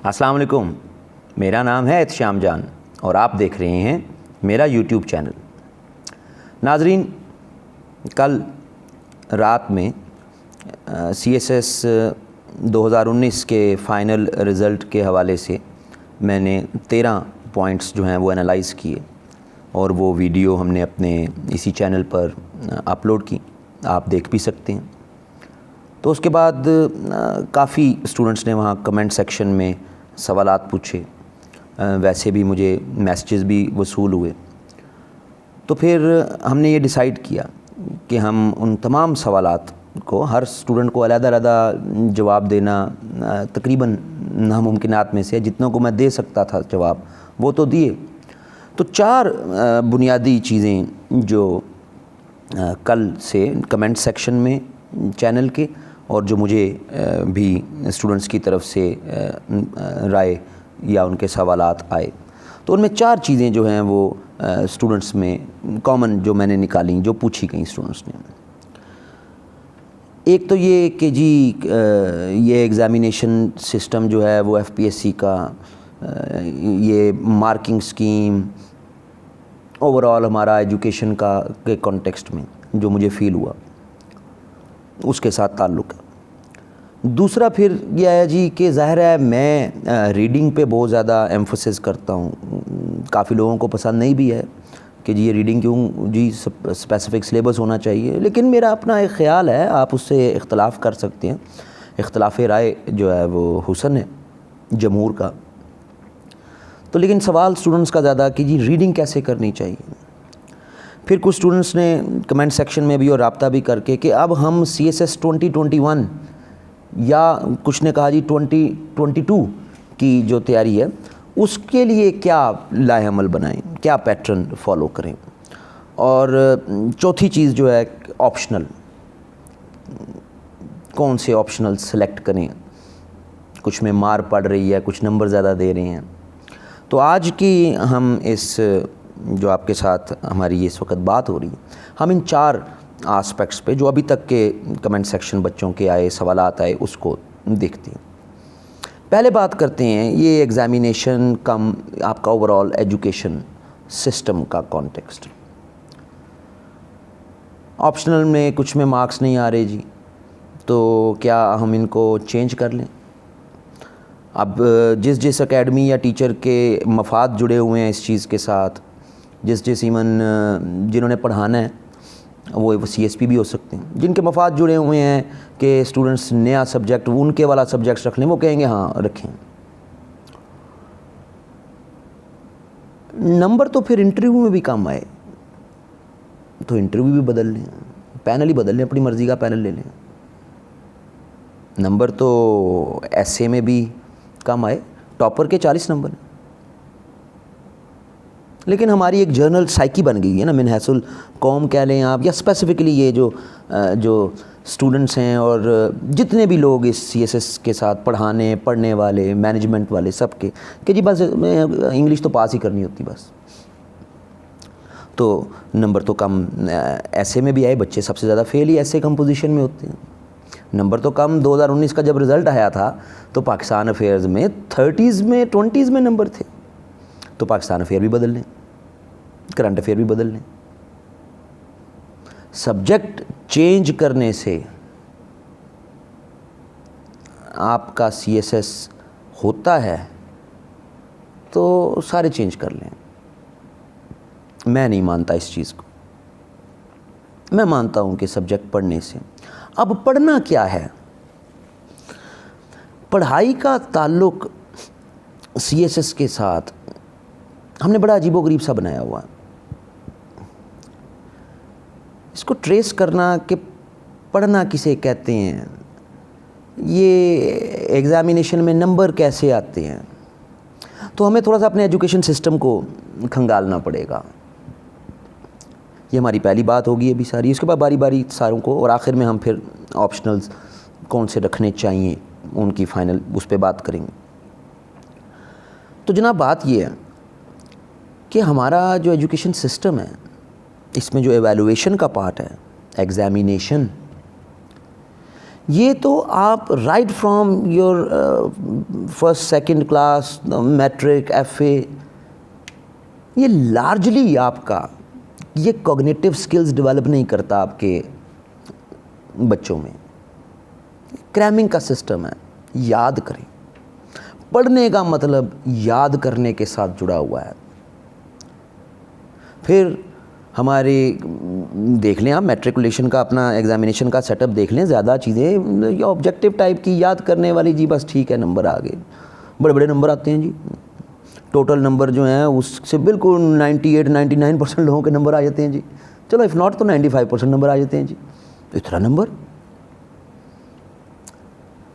अस्सलाम वालेकुम, मेरा नाम है एहतशाम जान और आप देख रहे हैं मेरा यूट्यूब चैनल। नाजरीन, कल रात में CSS 2019 के फ़ाइनल रिज़ल्ट के हवाले से मैंने 13 पॉइंट्स जो हैं वो एनालाइज़ किए और वो वीडियो हमने अपने इसी चैनल पर अपलोड की, आप देख भी सकते हैं। तो उसके बाद काफ़ी स्टूडेंट्स ने वहाँ कमेंट सेक्शन में सवालात पूछे, वैसे भी मुझे मैसेजेस भी वसूल हुए। तो फिर हमने ये डिसाइड किया कि हम उन तमाम सवालात को, हर स्टूडेंट को अलग-अलग जवाब देना तकरीबन नामुमकिनात में से, जितनों को मैं दे सकता था जवाब वो तो दिए। तो 4 बुनियादी चीज़ें जो कल से कमेंट सेक्शन में चैनल के और जो मुझे भी स्टूडेंट्स की तरफ से राय या उनके सवालात आए, तो उनमें 4 चीज़ें जो हैं वो स्टूडेंट्स में कॉमन जो मैंने निकाली, जो पूछी गई स्टूडेंट्स ने। एक तो ये कि जी ये एग्ज़ामिनेशन सिस्टम जो है वो FPSC का ये मार्किंग स्कीम ओवरऑल हमारा एजुकेशन का के कॉन्टेक्स्ट में जो मुझे फ़ील हुआ उसके साथ ताल्लुक़ है। दूसरा फिर यह है जी कि ज़ाहिर है मैं रीडिंग पे बहुत ज़्यादा एम्फोसिस करता हूँ, काफ़ी लोगों को पसंद नहीं भी है कि जी ये रीडिंग क्यों जी स्पेसिफ़िक सिलेबस होना चाहिए, लेकिन मेरा अपना एक ख़्याल है, आप उससे इख्तलाफ कर सकते हैं। इख्तलाफ़ राय जो है वो हुसन है जमहूर का। तो लेकिन सवाल स्टूडेंट्स का ज़्यादा कि जी रीडिंग कैसे करनी चाहिए। फिर कुछ स्टूडेंट्स ने कमेंट सेक्शन में भी और राब्ता भी करके कि अब हम CSS 2021 या कुछ ने कहा जी 2022 की जो तैयारी है उसके लिए क्या लाए अमल बनाएं, क्या पैटर्न फॉलो करें। और चौथी चीज़ जो है ऑप्शनल, कौन से ऑप्शनल सेलेक्ट करें, कुछ में मार पड़ रही है, कुछ नंबर ज़्यादा दे रहे हैं। तो आज की हम इस जो आपके साथ हमारी इस वक्त बात हो रही है, हम इन 4 आस्पेक्ट्स पे जो अभी तक के कमेंट सेक्शन बच्चों के आए, सवालात आए, उसको देखते हैं। पहले बात करते हैं ये एग्ज़ामिनेशन कम आपका ओवरऑल एजुकेशन सिस्टम का कॉन्टेक्स्ट। ऑप्शनल में कुछ में मार्क्स नहीं आ रहे जी, तो क्या हम इनको चेंज कर लें? अब जिस एकेडमी या टीचर के मफाद जुड़े हुए हैं इस चीज़ के साथ, जिस इवन जिन्होंने पढ़ाना है वो CSP भी हो सकते हैं, जिनके मफाद जुड़े हुए हैं कि स्टूडेंट्स नया सब्जेक्ट उनके वाला सब्जेक्ट्स रख लें, वो कहेंगे हाँ रखें। नंबर तो फिर इंटरव्यू में भी काम आए तो इंटरव्यू भी बदल लें, पैनल ही बदल लें, अपनी मर्ज़ी का पैनल ले लें। नंबर तो essay में भी कम आए, टॉपर के 40 नंबर, लेकिन हमारी एक जर्नल साइकी बन गई है ना, मिनहसुल कौम कह लें आप, या स्पेसिफ़िकली ये जो स्टूडेंट्स हैं और जितने भी लोग इस CSS के साथ पढ़ने वाले, मैनेजमेंट वाले, सबके कि जी बस इंग्लिश तो पास ही करनी होती बस। तो नंबर तो कम ऐसे में भी आए, बच्चे सबसे ज़्यादा फेल ही ऐसे कंपोजिशन में होते हैं। नंबर तो कम 2019 का जब रिज़ल्ट आया था तो पाकिस्तान अफेयर्स में 30s में 20s में नंबर थे, तो पाकिस्तान अफेयर भी बदल लें, करंट अफेयर भी बदल लें। सब्जेक्ट चेंज करने से आपका CSS होता है तो सारे चेंज कर लें। मैं नहीं मानता इस चीज़ को। मैं मानता हूं कि सब्जेक्ट पढ़ने से, अब पढ़ना क्या है, पढ़ाई का ताल्लुक़ CSS के साथ हमने बड़ा अजीबोगरीब सा बनाया हुआ है। इसको ट्रेस करना कि पढ़ना किसे कहते हैं, ये एग्ज़ामिनेशन में नंबर कैसे आते हैं, तो हमें थोड़ा सा अपने एजुकेशन सिस्टम को खंगालना पड़ेगा। ये हमारी पहली बात होगी अभी सारी, इसके बाद बारी बारी सारों को, और आखिर में हम फिर ऑप्शनल्स कौन से रखने चाहिए उनकी फ़ाइनल उस पर बात करेंगे। तो जनाब बात ये है कि हमारा जो एजुकेशन सिस्टम है, इसमें जो एवेलुएशन का पार्ट है, एग्ज़ामिनेशन, ये तो आप write from your first second class, matric, FA, ये लार्जली आपका ये कॉग्निटिव स्किल्स डेवलप नहीं करता आपके बच्चों में। क्रैमिंग का सिस्टम है, याद करें। पढ़ने का मतलब याद करने के साथ जुड़ा हुआ है। फिर हमारे देख लें आप मैट्रिकुलेशन का अपना एग्जामिनेशन का सेटअप देख लें, ज़्यादा चीज़ें ऑब्जेक्टिव टाइप की याद करने वाली जी, बस ठीक है नंबर आ गए, बड़े बड़े नंबर आते हैं जी। टोटल नंबर जो हैं उससे बिल्कुल 98-99% लोगों के नंबर आ जाते हैं जी। चलो इफ़ नॉट तो 95% नंबर आ जाते हैं जी। तो इतना नंबर,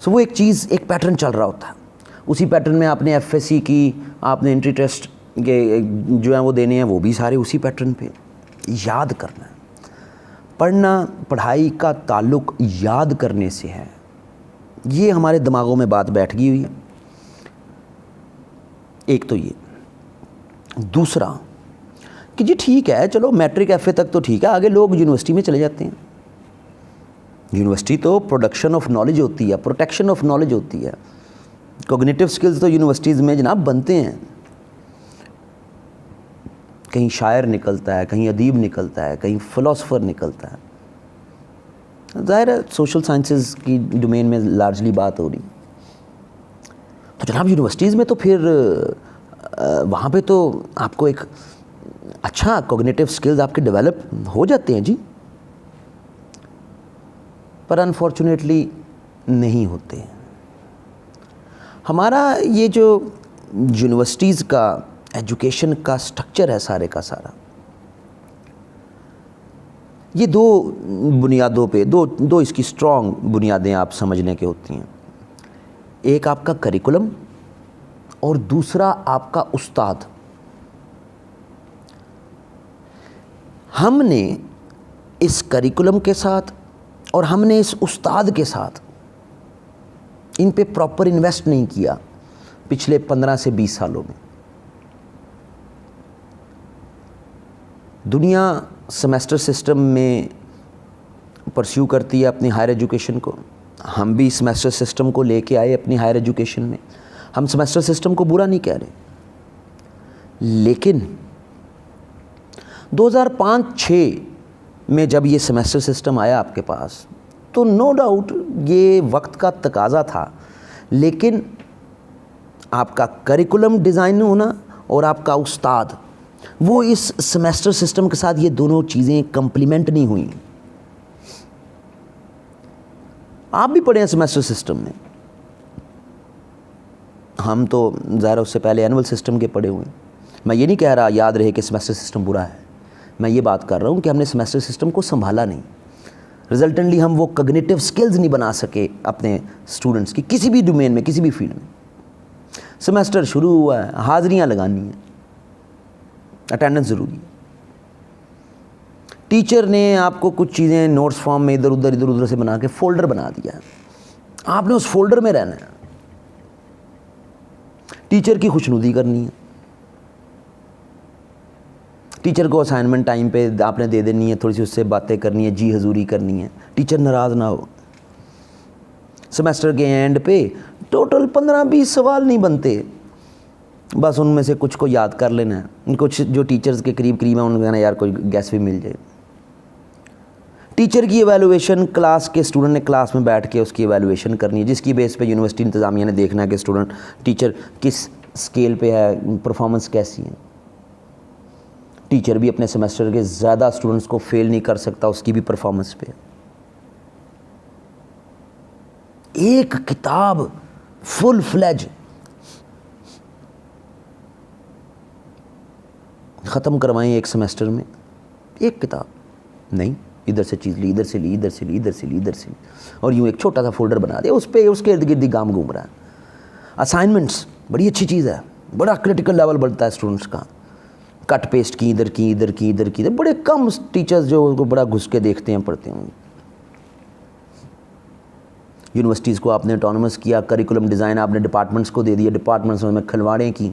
सो वो एक चीज़, एक पैटर्न चल रहा होता है। उसी पैटर्न में आपने FSC की, आपने एंट्री टेस्ट के जो है वो देने हैं, वो भी सारे उसी पैटर्न पे। याद करना है, पढ़ना, पढ़ाई का ताल्लुक याद करने से है। ये हमारे दिमागों में बात बैठ गई हुई है। एक तो ये, दूसरा कि जी ठीक है, चलो मैट्रिक FA तक तो ठीक है, आगे लोग यूनिवर्सिटी में चले जाते हैं। यूनिवर्सिटी तो प्रोडक्शन ऑफ नॉलेज होती है, प्रोटेक्शन ऑफ नॉलेज होती है। कॉग्निटिव स्किल्स तो यूनिवर्सिटीज़ में जनाब बनते हैं। कहीं शायर निकलता है, कहीं अदीब निकलता है, कहीं फ़िलासफ़र निकलता है। ज़ाहिर है सोशल साइंसेस की डोमेन में लार्जली बात हो रही। तो जनाब यूनिवर्सिटीज़ में तो फिर वहाँ पे तो आपको एक अच्छा कॉग्निटिव स्किल्स आपके डेवलप हो जाते हैं जी, पर अनफॉर्चुनेटली नहीं होते। हमारा ये जो यूनिवर्सिटीज़ का एजुकेशन का स्ट्रक्चर है सारे का सारा, ये दो बुनियादों पे, दो इसकी स्ट्रॉन्ग बुनियादें आप समझने के होती हैं। एक आपका करिकुलम और दूसरा आपका उस्ताद। हमने इस करिकुलम के साथ और हमने इस उस्ताद के साथ इन पे प्रॉपर इन्वेस्ट नहीं किया पिछले 15 से 20 सालों में। दुनिया सेमेस्टर सिस्टम में परस्यू करती है अपनी हायर एजुकेशन को। हम भी सेमेस्टर सिस्टम को लेके आए अपनी हायर एजुकेशन में। हम सेमेस्टर सिस्टम को बुरा नहीं कह रहे, लेकिन 2005-06 में जब ये सेमेस्टर सिस्टम आया आपके पास, तो नो डाउट ये वक्त का तकाजा था, लेकिन आपका करिकुलम डिज़ाइन होना और आपका उस्ताद, वो इस सेमेस्टर सिस्टम के साथ ये दोनों चीज़ें कंप्लीमेंट नहीं हुई। आप भी पढ़े हैं सेमेस्टर सिस्टम में, हम तो ज़ाहिर उससे पहले एनुअल सिस्टम के पढ़े हुए हैं। मैं ये नहीं कह रहा याद रहे कि सेमेस्टर सिस्टम बुरा है, मैं ये बात कर रहा हूँ कि हमने सेमेस्टर सिस्टम को संभाला नहीं। रिजल्टेंटली हम वो कॉग्निटिव स्किल्स नहीं बना सके अपने स्टूडेंट्स की, किसी भी डोमेन में, किसी भी फील्ड में। सेमेस्टर शुरू हुआ है, हाज़िरियाँ लगानी हैं, अटेंडेंस ज़रूरी है। टीचर ने आपको कुछ चीज़ें नोट्स फॉर्म में इधर उधर से बना के फ़ोल्डर बना दिया है, आपने उस फोल्डर में रहना है। टीचर की खुशनुदी करनी है, टीचर को असाइनमेंट टाइम पे आपने दे देनी है, थोड़ी सी उससे बातें करनी है, जी हजूरी करनी है, टीचर नाराज़ ना हो। सेमेस्टर के एंड पे टोटल 15-20 सवाल नहीं बनते, बस उनमें से कुछ को याद कर लेना है। कुछ जो टीचर्स के करीब है उनको कहना यार कोई गैस भी मिल जाए। टीचर की एवेलुएशन क्लास के स्टूडेंट ने क्लास में बैठ के उसकी एवेलुएशन करनी है, जिसकी बेस पे यूनिवर्सिटी इंतज़ामिया ने देखना है कि स्टूडेंट टीचर किस स्केल पे है, परफॉर्मेंस कैसी है। टीचर भी अपने सेमेस्टर के ज़्यादा स्टूडेंट्स को फेल नहीं कर सकता उसकी भी परफॉर्मेंस पे। एक किताब फुल फ्लेज ख़त्म करवाएं एक सेमेस्टर में, एक किताब नहीं, इधर से चीज़ ली, इधर से ली, इधर से ली, इधर से ली, इधर से ली, और यूँ एक छोटा सा फोल्डर बना दिया, उस पर उसके इर्द गिर्द गाम घूम रहा है। असाइनमेंट्स बड़ी अच्छी चीज़ है, बड़ा क्रिटिकल लेवल बढ़ता है स्टूडेंट्स का। कट पेस्ट की, इधर की, इधर की, इधर की, बड़े कम टीचर्स जो उसको बड़ा घुस के देखते हैं, पढ़ते हैं। यूनिवर्सिटीज़ को आपने ऑटोनमस किया, करिकुलम डिज़ाइन आपने डिपार्टमेंट्स को दे दिया, डिपार्टमेंट्स में खिलवाड़े की।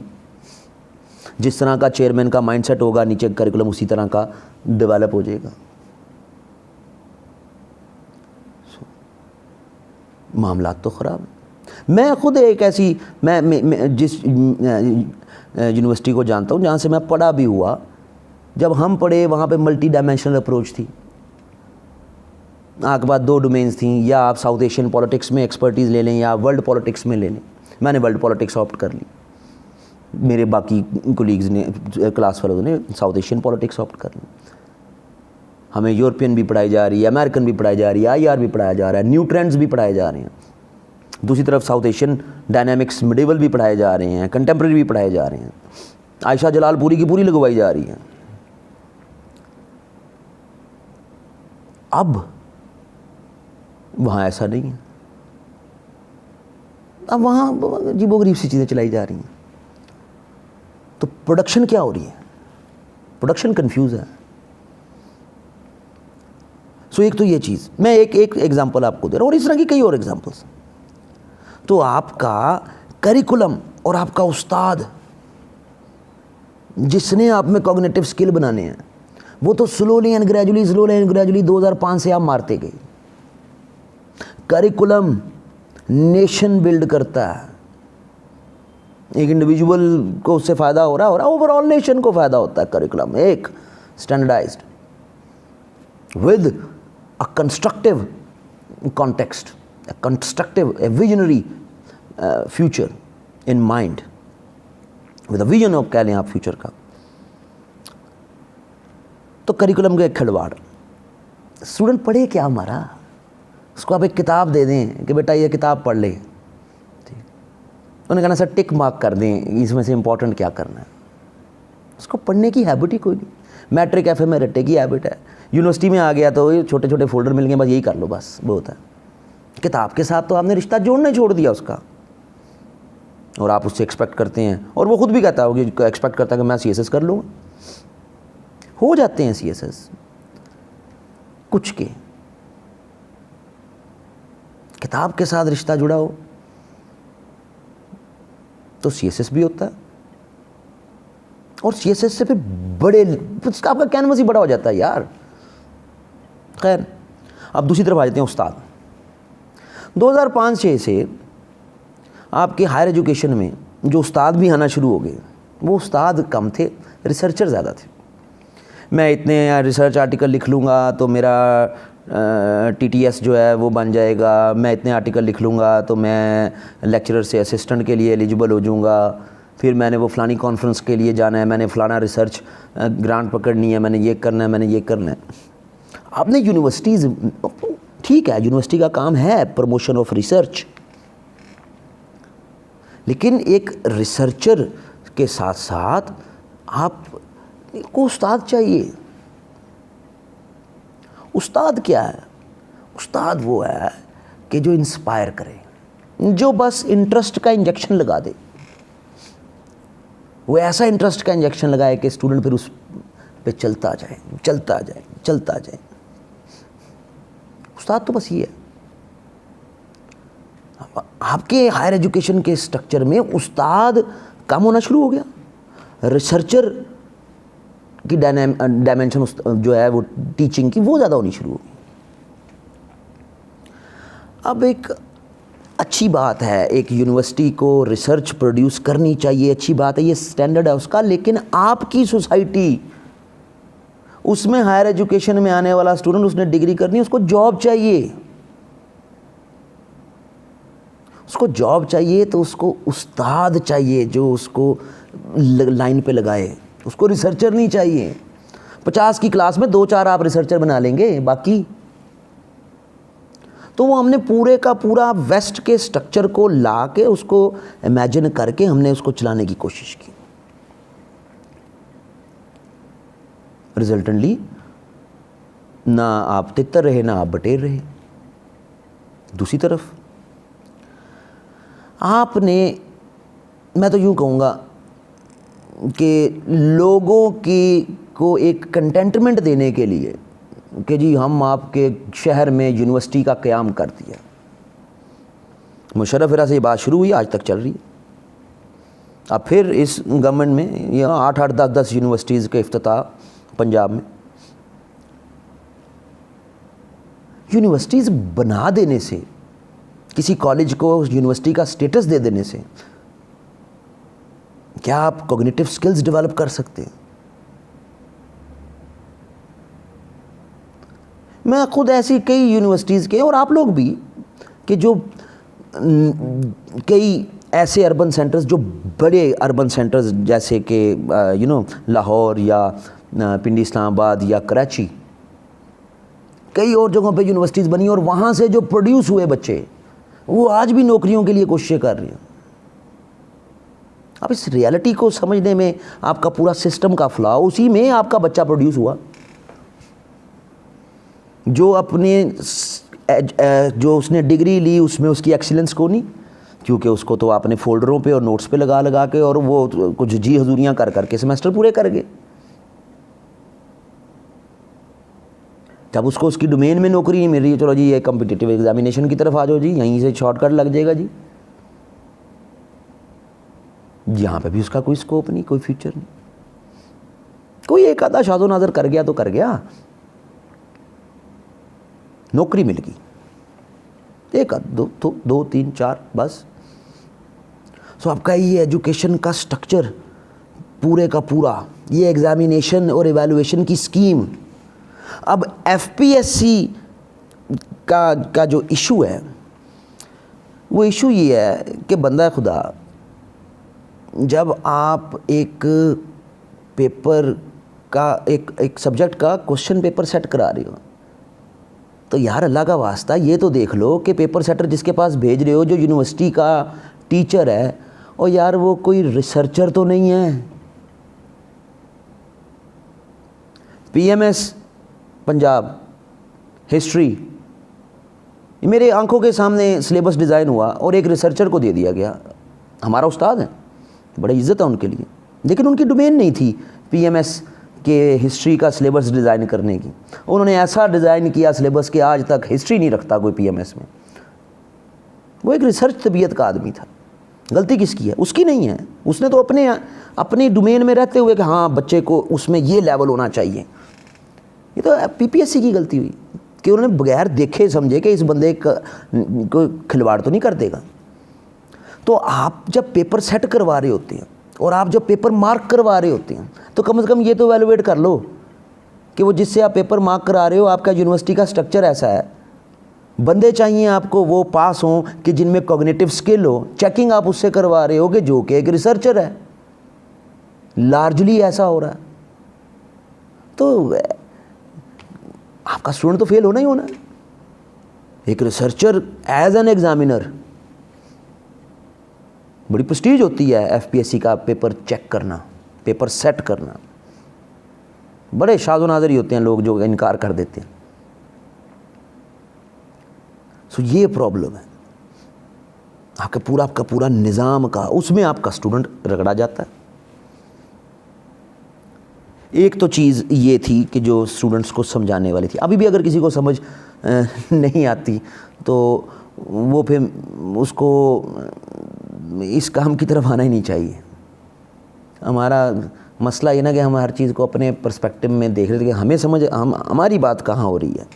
जिस तरह का चेयरमैन का माइंडसेट होगा, नीचे करिकुलम उसी तरह का डेवलप हो जाएगा। मामला तो ख़राब है। मैं ख़ुद एक ऐसी मैं जिस यूनिवर्सिटी को जानता हूँ जहाँ से मैं पढ़ा भी हुआ, जब हम पढ़े वहाँ पे मल्टी डायमेंशनल अप्रोच थी। आपके पास 2 डोमेन्स थी, या आप साउथ एशियन पॉलिटिक्स में एक्सपर्टीज़ ले लें या वर्ल्ड पॉलिटिक्स में ले लें। मैंने वर्ल्ड पॉलिटिक्स ऑप्ट कर ली, मेरे बाकी कोलीग्स ने, क्लास फेलोज़ ने साउथ एशियन पॉलिटिक्स ऑप्ट कर ली। हमें यूरोपियन भी पढ़ाई जा रही है, अमेरिकन भी पढ़ाई जा रही है, IR भी पढ़ाया जा रहा है, न्यू ट्रेंड्स भी पढ़ाए जा रहे हैं। दूसरी तरफ साउथ एशियन डायनामिक्स, मिडिवल भी पढ़ाए जा रहे हैं, कंटेम्प्रेरी भी पढ़ाए जा रहे हैं। आयशा जलाल पूरी की पूरी लगवाई जा रही है। अब वहाँ ऐसा नहीं है। अब वहाँ अजीबोगरीब सी चीज़ें चलाई जा रही हैं। तो प्रोडक्शन क्या हो रही है? प्रोडक्शन कंफ्यूज है। सो एक तो ये चीज़, मैं एक एग्जांपल आपको दे रहा हूँ और इस तरह की कई और एग्जांपल्स। तो आपका करिकुलम और आपका उस्ताद जिसने आप में कॉग्निटिव स्किल बनाने हैं, वो तो स्लोली एंड ग्रेजुअली 2005 से आप मारते गए। करिकुलम नेशन बिल्ड करता है। एक इंडिविजुअल को उससे फ़ायदा हो रहा है, ओवरऑल नेशन को फ़ायदा होता है। करिकुलम एक standardised with a constructive context, a constructive, a visionary future in mind, with a vision of कह लें आप फ्यूचर का। तो करिकुलम का एक खिलवाड़। स्टूडेंट पढ़े क्या हमारा? उसको आप एक किताब दे दें कि बेटा ये किताब पढ़ ले, उन्होंने कहना सर टिक मार्क कर दें, इसमें से इंपॉर्टेंट क्या करना है। उसको पढ़ने की हैबिट ही कोई नहीं। मैट्रिक एफ में रट्टे की हैबिट है। यूनिवर्सिटी में आ गया तो ये छोटे छोटे फोल्डर मिल गए, बस यही कर लो, बस बहुत है। किताब के साथ तो आपने रिश्ता जोड़ना ही छोड़ दिया उसका, और आप उससे एक्सपेक्ट करते हैं, और वो खुद भी कहता है कि एक्सपेक्ट करता है कि मैं CSS कर लूँगा। हो जाते हैं CSS कुछ के, किताब के साथ रिश्ता जुड़ा हो तो CSS भी होता है, और CSS से फिर बड़े आपका कैनवस ही बड़ा हो जाता है यार। खैर, अब दूसरी तरफ आ जाते हैं उस्ताद। 2005-6 से आपके हायर एजुकेशन में जो उस्ताद भी आना शुरू हो गए, वो उस्ताद कम थे, रिसर्चर ज़्यादा थे। मैं इतने रिसर्च आर्टिकल लिख लूँगा तो मेरा TTS जो है वो बन जाएगा, मैं इतने आर्टिकल लिख लूँगा तो मैं लेक्चरर से असिस्टेंट के लिए एलिजिबल हो जाऊँगा, फिर मैंने वो फ़लानी कॉन्फ्रेंस के लिए जाना है, मैंने फ़लाना रिसर्च ग्रांट पकड़नी है, मैंने ये करना है, मैंने ये करना है। आपने यूनिवर्सिटीज़, ठीक है, यूनिवर्सिटी का काम है प्रमोशन ऑफ रिसर्च, लेकिन एक रिसर्चर के साथ साथ आपको उस्ताद चाहिए। उस्ताद क्या है? उस्ताद वो है कि जो इंस्पायर करे, जो बस इंटरेस्ट का इंजेक्शन लगा दे। वो ऐसा इंटरेस्ट का इंजेक्शन लगाए कि स्टूडेंट फिर उस पे चलता जाए, चलता जाए, चलता जाए। उस्ताद तो बस ये है। आपके हायर एजुकेशन के स्ट्रक्चर में उस्ताद कम होना शुरू हो गया, रिसर्चर की डायमेंशन जो है वो टीचिंग की वो ज़्यादा होनी शुरू हो गई। अब एक अच्छी बात है, एक यूनिवर्सिटी को रिसर्च प्रोड्यूस करनी चाहिए, अच्छी बात है, ये स्टैंडर्ड है उसका, लेकिन आपकी सोसाइटी, उसमें हायर एजुकेशन में आने वाला स्टूडेंट, उसने डिग्री करनी है, उसको जॉब चाहिए। उसको जॉब चाहिए तो उसको उस्ताद चाहिए जो उसको लाइन पे लगाए, उसको रिसर्चर नहीं चाहिए। 50 की क्लास में 2-4 आप रिसर्चर बना लेंगे, बाकी तो वो हमने पूरे का पूरा वेस्ट के स्ट्रक्चर को ला के उसको इमेजिन करके हमने उसको चलाने की कोशिश की। रिजल्टेंटली ना आप तितर रहे ना आप बटेर रहे। दूसरी तरफ आपने, मैं तो यूँ कहूँगा कि लोगों को एक कंटेंटमेंट देने के लिए कि जी हम आपके शहर में यूनिवर्सिटी का क़याम कर दिया। मुशर्रफ एरा से ये बात शुरू हुई, आज तक चल रही है। अब फिर इस गवर्नमेंट में ये 8-8, 10-10 यूनिवर्सिटीज़ के इफ्तिताह पंजाब में। यूनिवर्सिटीज़ बना देने से किसी कॉलेज को यूनिवर्सिटी का स्टेटस दे देने से क्या आप कॉग्निटिव स्किल्स डेवलप कर सकते हैं? मैं खुद ऐसी कई यूनिवर्सिटीज़ के, और आप लोग भी, कि जो कई ऐसे अर्बन सेंटर्स, जो बड़े अर्बन सेंटर्स जैसे कि लाहौर या पिंडी इस्लामाबाद या कराची, कई और जगहों पे यूनिवर्सिटीज़ बनी और वहाँ से जो प्रोड्यूस हुए बच्चे वो आज भी नौकरियों के लिए कोशिशें कर रहे हैं। अब इस रियलिटी को समझने में आपका पूरा सिस्टम का फ्लॉ, उसी में आपका बच्चा प्रोड्यूस हुआ जो जो उसने डिग्री ली उसमें उसकी एक्सीलेंस को नहीं, क्योंकि उसको तो आपने फोल्डरों पे और नोट्स पे लगा लगा के और वो कुछ जी हजूरियाँ कर करके सेमेस्टर पूरे कर गए। जब उसको उसकी डोमेन में नौकरी नहीं मिल रही है, चलो जी ये कॉम्पिटिटिव एग्जामिनेशन की तरफ आ जाओ जी, यहीं से शॉर्टकट लग जाएगा जी, यहाँ पे भी उसका कोई स्कोप नहीं, कोई फ्यूचर नहीं। कोई एक आधा शादो नाजर कर गया तो कर गया, नौकरी मिल गई, एक दो तीन चार बस। सो आपका ये एजुकेशन का स्ट्रक्चर पूरे का पूरा, ये एग्जामिनेशन और एवेलुएशन की स्कीम। अब एफपीएससी का जो इशू है, वो इशू ये है कि बंदा खुदा, जब आप एक पेपर का एक सब्जेक्ट का क्वेश्चन पेपर सेट करा रहे हो, तो यार अल्लाह का वास्ता ये तो देख लो कि पेपर सेटर जिसके पास भेज रहे हो जो यूनिवर्सिटी का टीचर है, और यार वो कोई रिसर्चर तो नहीं है। पीएमएस पंजाब हिस्ट्री, मेरे आंखों के सामने सिलेबस डिज़ाइन हुआ और एक रिसर्चर को दे दिया गया। हमारा उस्ताद है, बड़ी इज़्ज़त है उनके लिए, लेकिन उनकी डोमेन नहीं थी पीएमएस के हिस्ट्री का सिलेबस डिज़ाइन करने की। उन्होंने ऐसा डिज़ाइन किया सिलेबस कि आज तक हिस्ट्री नहीं रखता कोई पीएमएस में। वो एक रिसर्च तबीयत का आदमी था। गलती किसकी है? उसकी नहीं है। उसने तो अपनी डोमेन में रहते हुए कि हाँ बच्चे को उसमें ये लेवल होना चाहिए। ये तो पीपीएससी की गलती हुई कि उन्होंने बगैर देखे समझे कि इस बंदे को खिलवाड़ तो नहीं कर देगा। तो आप जब पेपर सेट करवा रहे होते हैं और आप जब पेपर मार्क करवा रहे होते हैं, तो कम से कम ये तो एवेलुएट कर लो कि वो जिससे आप पेपर मार्क करा रहे हो, आपका यूनिवर्सिटी का स्ट्रक्चर ऐसा है, बंदे चाहिए आपको वो पास हों कि जिनमें कॉग्निटिव स्किल हो। चेकिंग आप उससे करवा रहे हो कि जो कि एक रिसर्चर है। लार्जली ऐसा हो रहा है। तो आपका स्टूडेंट तो फेल होना ही होना है। एक रिसर्चर एज एन एग्जामिनर, बड़ी प्रेस्टीज होती है एफपीएससी का पेपर चेक करना, पेपर सेट करना। बड़े शाज़ो नाज़र ही होते हैं लोग जो इनकार कर देते हैं। सो ये प्रॉब्लम है आपका पूरा निज़ाम का, उसमें आपका स्टूडेंट रगड़ा जाता है। एक तो चीज़ ये थी कि जो स्टूडेंट्स को समझाने वाली थी, अभी भी अगर किसी को समझ नहीं आती तो वो फिर उसको इस काम की तरफ आना ही नहीं चाहिए। हमारा मसला ये ना कि हम हर चीज़ को अपने पर्सपेक्टिव में देख रहे थे कि हमें समझ हमारी बात कहाँ हो रही है।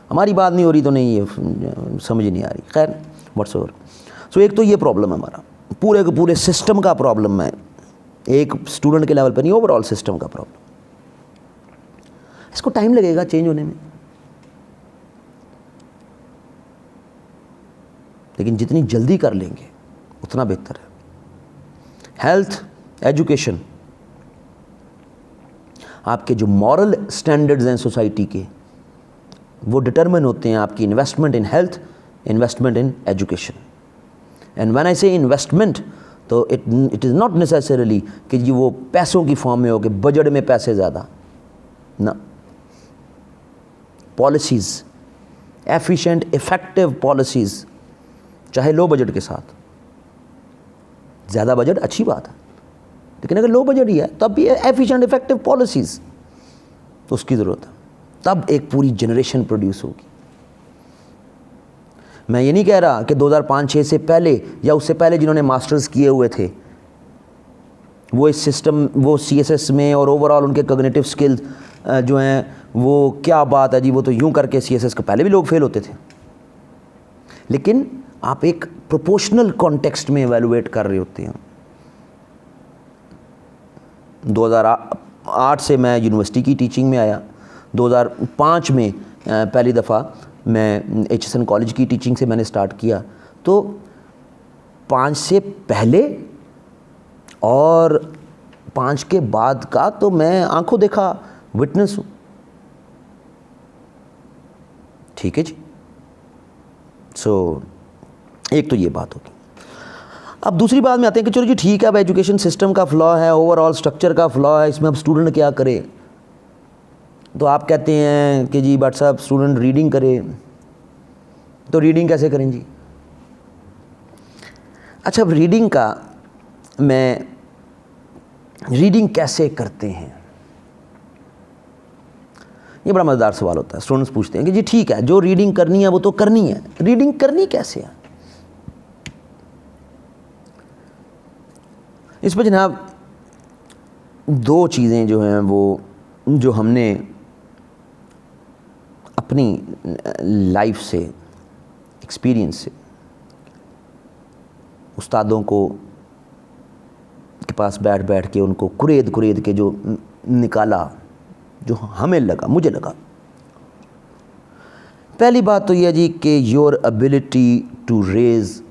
हमारी बात नहीं हो रही तो नहीं, ये समझ नहीं आ रही। खैर व्हाट्सएवर। सो एक तो ये प्रॉब्लम है हमारा, पूरे के पूरे सिस्टम का प्रॉब्लम है, एक स्टूडेंट के लेवल पर नहीं, ओवरऑल सिस्टम का प्रॉब्लम। इसको टाइम लगेगा चेंज होने में, लेकिन जितनी जल्दी कर लेंगे उतना बेहतर है। हेल्थ, एजुकेशन, आपके जो मॉरल स्टैंडर्ड्स हैं सोसाइटी के, वो डिटरमिन होते हैं आपकी investment in health, investment in education. And when I से इन्वेस्टमेंट, तो इट इज़ नॉट नेसेसरीली कि जी वो पैसों की फॉर्म में हो कि बजट में पैसे ज़्यादा ना। पॉलिसीज़, एफिशिएंट इफ़ेक्टिव पॉलिसीज़, चाहे लो बजट के साथ। ज़्यादा बजट अच्छी बात है, लेकिन अगर लो बजट ही है तब भी एफिशिएंट इफ़ेक्टिव पॉलिसीज़ तो उसकी ज़रूरत है। तब एक पूरी जनरेशन प्रोड्यूस होगी। मैं ये नहीं कह रहा कि 2005-6 से पहले या उससे पहले जिन्होंने मास्टर्स किए हुए थे वो इस सिस्टम, वो सीएसएस में और ओवरऑल उनके कॉग्निटिव स्किल्स जो हैं, वो क्या बात है जी, वो तो यूं करके सीएसएस के पहले भी लोग फेल होते थे। लेकिन आप एक प्रोपोर्शनल कॉन्टेक्स्ट में एवेलुएट कर रहे होते हैं। 2008 से मैं यूनिवर्सिटी की टीचिंग में आया। 2005 में पहली दफ़ा मैं HSN कॉलेज की टीचिंग से मैंने स्टार्ट किया। तो 5 से पहले और 5 के बाद का तो मैं आंखों देखा विटनेस हूँ। ठीक है जी। एक तो ये बात होगी। अब दूसरी बात में आते हैं कि चलो जी ठीक है, अब एजुकेशन सिस्टम का फ्लॉ है, ओवरऑल स्ट्रक्चर का फ्लॉ है, इसमें अब स्टूडेंट क्या करे। तो आप कहते हैं कि जी बट साहब स्टूडेंट रीडिंग करे, तो रीडिंग कैसे करें जी। अच्छा, अब रीडिंग कैसे करते हैं, ये बड़ा मज़ेदार सवाल होता है। स्टूडेंट्स पूछते हैं कि जी ठीक है, जो रीडिंग करनी है वो तो करनी है, रीडिंग करनी कैसे है। इस पर जनाब 2 चीज़ें जो हैं वो जो हमने अपनी लाइफ से, एक्सपीरियंस से, उस्तादों को के पास बैठ के उनको कुरेद के जो निकाला, जो हमें लगा, मुझे लगा। पहली बात तो यह जी कि your ability to raise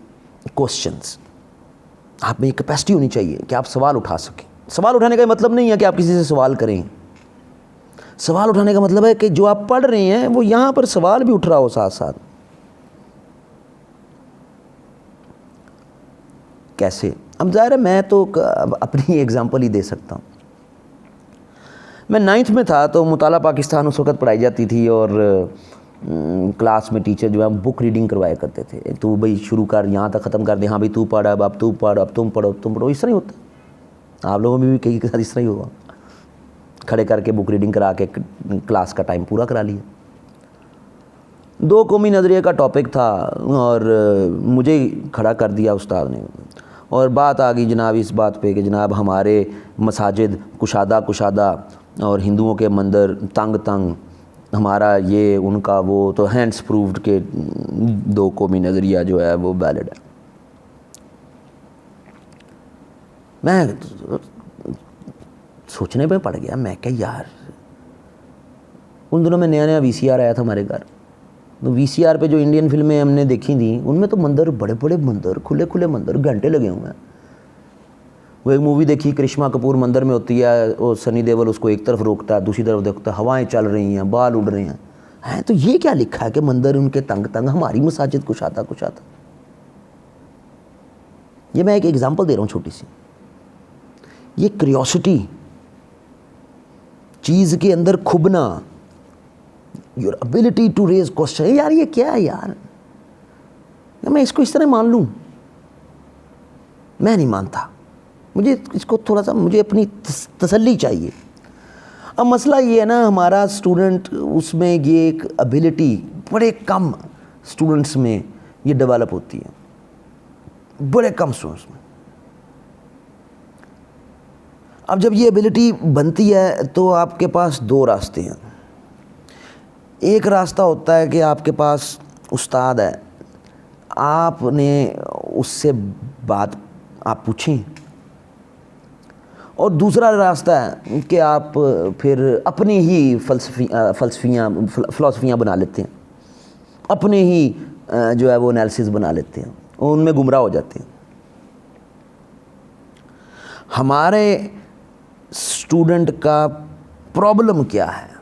questions, आप में एक कैपेसिटी होनी चाहिए कि आप सवाल उठा सकें। सवाल उठाने का मतलब नहीं है कि आप किसी से सवाल करें। सवाल उठाने का मतलब है कि जो आप पढ़ रहे हैं वो यहाँ पर सवाल भी उठ रहा हो साथ साथ। कैसे? अब ज़ाहिर है मैं तो अपनी एग्जांपल ही दे सकता हूँ। मैं 9th में था तो मुताला पाकिस्तान उस वक़्त पढ़ाई जाती थी और क्लास में टीचर जो है बुक रीडिंग करवाया करते थे। तो भाई शुरू कर, यहाँ तक ख़त्म कर दे, हाँ भाई तू पढ़, अब तू पढ़, अब तुम पढ़ो। इस तरह ही होता। आप लोगों में भी कई के साथ इस तरह ही होगा। खड़े करके बुक रीडिंग करा के क्लास का टाइम पूरा करा लिया। 2 कौमी नज़रिए का टॉपिक था और मुझे खड़ा कर दिया उस्ताद ने, और बात आ गई जनाब इस बात पे कि जनाब हमारे मसाजिद कुशादा और हिंदुओं के मंदिर तंग, हमारा ये उनका वो, तो हैंड्स प्रूव्ड के 2 कौमी नज़रिया जो है वो वैलिड है। मैं सोचने पे पड़ गया। मैं क्या यार, उन दिनों में नया VCR आया था हमारे घर। तो VCR पे जो इंडियन फिल्में हमने देखी थी उनमें तो मंदिर, बड़े मंदिर, खुले मंदिर, घंटे लगे हुए हैं। वो एक मूवी देखी, करिश्मा कपूर मंदिर में होती है और सनी देओल उसको एक तरफ रोकता है, दूसरी तरफ देखता है, हवाएं चल रही हैं, बाल उड़ रहे हैं। तो ये क्या लिखा है कि मंदिर उनके तंग, हमारी मसाजिद कुशादा। ये मैं एक एग्जांपल दे रहा हूँ छोटी सी। ये क्यूरियोसिटी, चीज़ के अंदर खुबना, your ability to raise question, यार ये क्या है यार, मैं इसको इस तरह मान लूँ? मैं नहीं मानता। मुझे इसको थोड़ा सा, मुझे अपनी तसल्ली चाहिए। अब मसला ये है ना, हमारा स्टूडेंट उसमें ये एक एबिलिटी बड़े कम स्टूडेंट्स में ये डेवलप होती है, बड़े कम स्टूडेंट्स में। अब जब ये एबिलिटी बनती है तो आपके पास 2 रास्ते हैं। एक रास्ता होता है कि आपके पास उस्ताद है, आपने उससे बात आप पूछें, और दूसरा रास्ता है कि आप फिर अपनी ही फ़िलॉसफियाँ बना लेते हैं, अपने ही जो है वो एनालिसिस बना लेते हैं, उनमें गुमराह हो जाते हैं। हमारे स्टूडेंट का प्रॉब्लम क्या है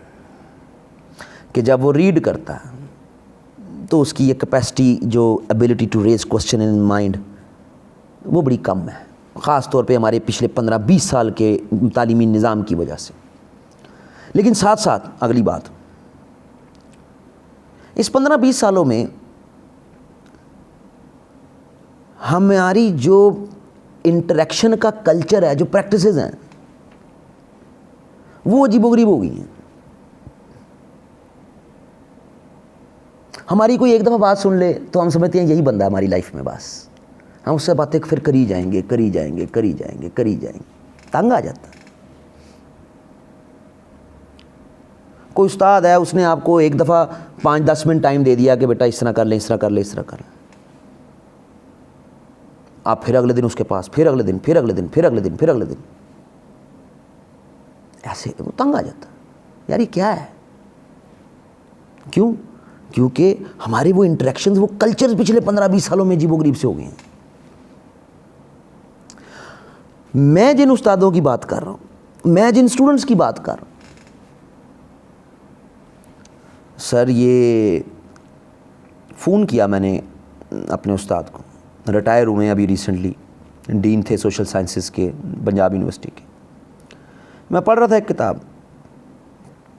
कि जब वो रीड करता है तो उसकी ये कैपेसिटी, जो ability to raise question in mind, वो बड़ी कम है, ख़ास तौर पे हमारे पिछले 15-20 साल के तालीमी निज़ाम की वजह से। लेकिन साथ साथ अगली बात, इस 15-20 सालों में हमारी जो इंटरेक्शन का कल्चर है, जो प्रैक्टिसेस हैं, वो अजीबोगरीब हो गई हैं। हमारी कोई एक दफ़ा बात सुन ले तो हम समझते हैं यही बंदा हमारी लाइफ में, बस हम उससे बातें फिर करी जाएंगे, तंग आ जाता है। कोई उस्ताद है, उसने आपको एक दफ़ा 5-10 मिनट टाइम दे दिया कि बेटा इस तरह कर ले, आप फिर अगले दिन उसके पास, फिर अगले दिन, फिर अगले दिन, फिर अगले दिन, फिर अगले दिन, ऐसे वो तंग आ जाता यार ये क्या है। क्यों? क्योंकि हमारे वो इंटरेक्शंस, वो कल्चर्स पिछले 15-20 सालों में अजीबोगरीब से हो गए हैं। मैं जिन उस्तादों की बात कर रहा हूँ, मैं जिन स्टूडेंट्स की बात कर रहा हूँ, सर ये फ़ोन किया मैंने अपने उस्ताद को, रिटायर हुए अभी रिसेंटली, डीन थे सोशल साइंसेस के पंजाब यूनिवर्सिटी के। मैं पढ़ रहा था एक किताब,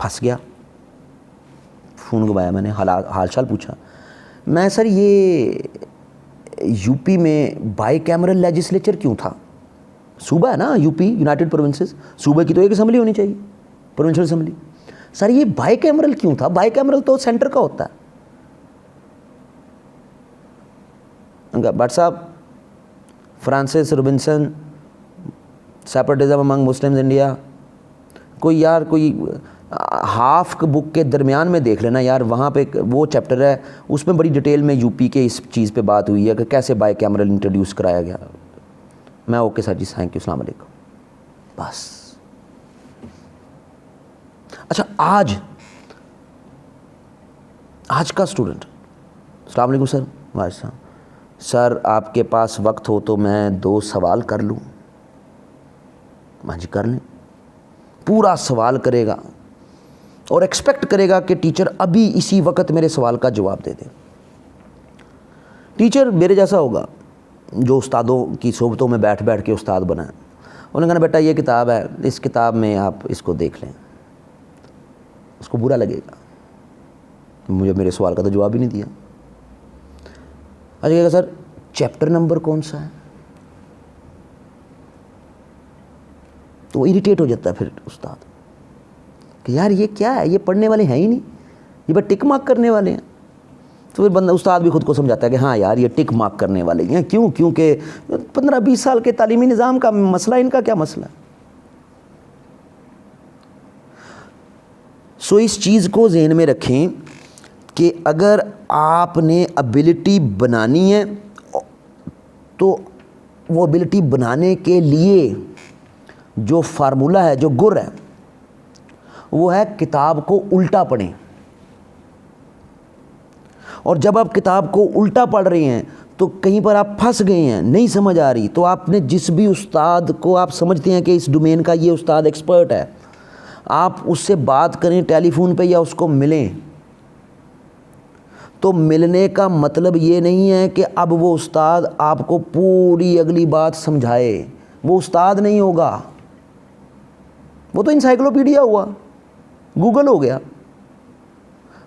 फंस गया, फ़ोन घुमाया मैंने, हाल चाल पूछा। मैं सर ये यूपी में बाई कैमरल लेजिस्लेचर क्यों था? सूबा है ना यूपी, यूनाइटेड प्रोविंसेस, सूबे की तो एक असेंबली होनी चाहिए, प्रोविंशियल असेंबली। सर ये बाई कैमरल क्यों था? बाई कैमरल तो सेंटर का होता है। भट्ट साहब, Francis Robinson, separatism among Muslims India, कोई यार कोई हाफ बुक के दरमियान में देख लेना यार, वहाँ पे वो चैप्टर है, उसमें बड़ी डिटेल में यूपी के इस चीज़ पे बात हुई है कि कैसे बाई कैमरल इंट्रोड्यूस कराया गया। मैं ओके सर जी, थैंक यू, अस्सलाम वालेकुम, बस। अच्छा, आज का स्टूडेंट, अस्सलाम वालेकुम सर, वालेकुम सर, आपके पास वक्त हो तो मैं 2 सवाल कर लूँ? हाँ जी कर लें। पूरा सवाल करेगा और एक्सपेक्ट करेगा कि टीचर अभी इसी वक्त मेरे सवाल का जवाब दे दे। टीचर मेरे जैसा होगा जो उस्तादों की सोबतों में बैठ बैठ के उस्ताद बना है। उन्होंने कहा बेटा ये किताब है, इस किताब में आप इसको देख लें। उसको बुरा लगेगा, मुझे मेरे सवाल का तो जवाब ही नहीं दिया। अच्छा कहेगा सर चैप्टर नंबर कौन सा है? तो वो इरिटेट हो जाता है फिर उस्ताद कि यार ये क्या है, ये पढ़ने वाले हैं ही नहीं, ये बस टिक मार्क करने वाले हैं। तो फिर बंदा, उस्ताद भी खुद को समझाता है कि हाँ यार ये टिक मार्क करने वाले हैं। क्यों? क्योंकि 15-20 साल के तालीमी निज़ाम का मसला, इनका क्या मसला है। सो इस चीज़ को ज़हन में रखें कि अगर आपने एबिलिटी बनानी है तो वो एबिलिटी बनाने के लिए जो फार्मूला है, जो गुर है, वो है किताब को उल्टा पढ़ें। और जब आप किताब को उल्टा पढ़ रहे हैं तो कहीं पर आप फंस गए हैं, नहीं समझ आ रही, तो आपने जिस भी उस्ताद को आप समझते हैं कि इस डोमेन का ये उस्ताद एक्सपर्ट है, आप उससे बात करें टेलीफोन पे या उसको मिलें। तो मिलने का मतलब ये नहीं है कि अब वो उस्ताद आपको पूरी अगली बात समझाए, वो उस्ताद नहीं होगा, वो तो इंसाइक्लोपीडिया हुआ, गूगल हो गया।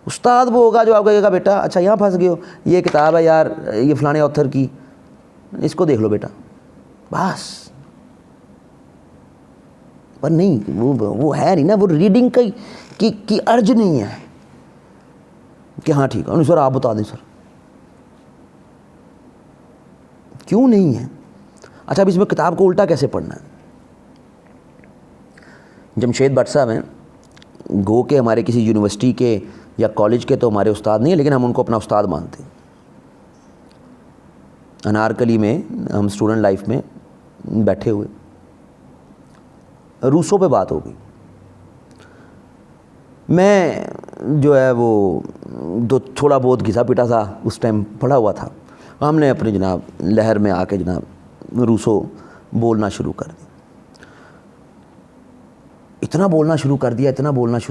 उस्ताद वो होगा जो आपको कहेगा बेटा अच्छा यहाँ फंस गए हो, ये किताब है यार, ये फलाने ऑथर की, इसको देख लो बेटा, बस। पर नहीं, वो है नहीं ना, वो रीडिंग की अर्ज नहीं है कि हाँ ठीक है सर आप बता दें सर, क्यों नहीं है। अच्छा अब इसमें किताब को उल्टा कैसे पढ़ना है। जमशेद भट्ट साहब हैं, गो के हमारे किसी यूनिवर्सिटी के या कॉलेज के तो हमारे उस्ताद नहीं है, लेकिन हम उनको अपना उस्ताद मानते हैं। अनारकली में हम स्टूडेंट लाइफ में बैठे हुए, रूसों पे बात हो गई। मैं जो है वो थोड़ा बहुत घिसा पिटा सा उस टाइम पढ़ा हुआ था, हमने अपनी जनाब लहर में आके जनाब रूसो बोलना शुरू कर दिया। इतना बोलना शुरू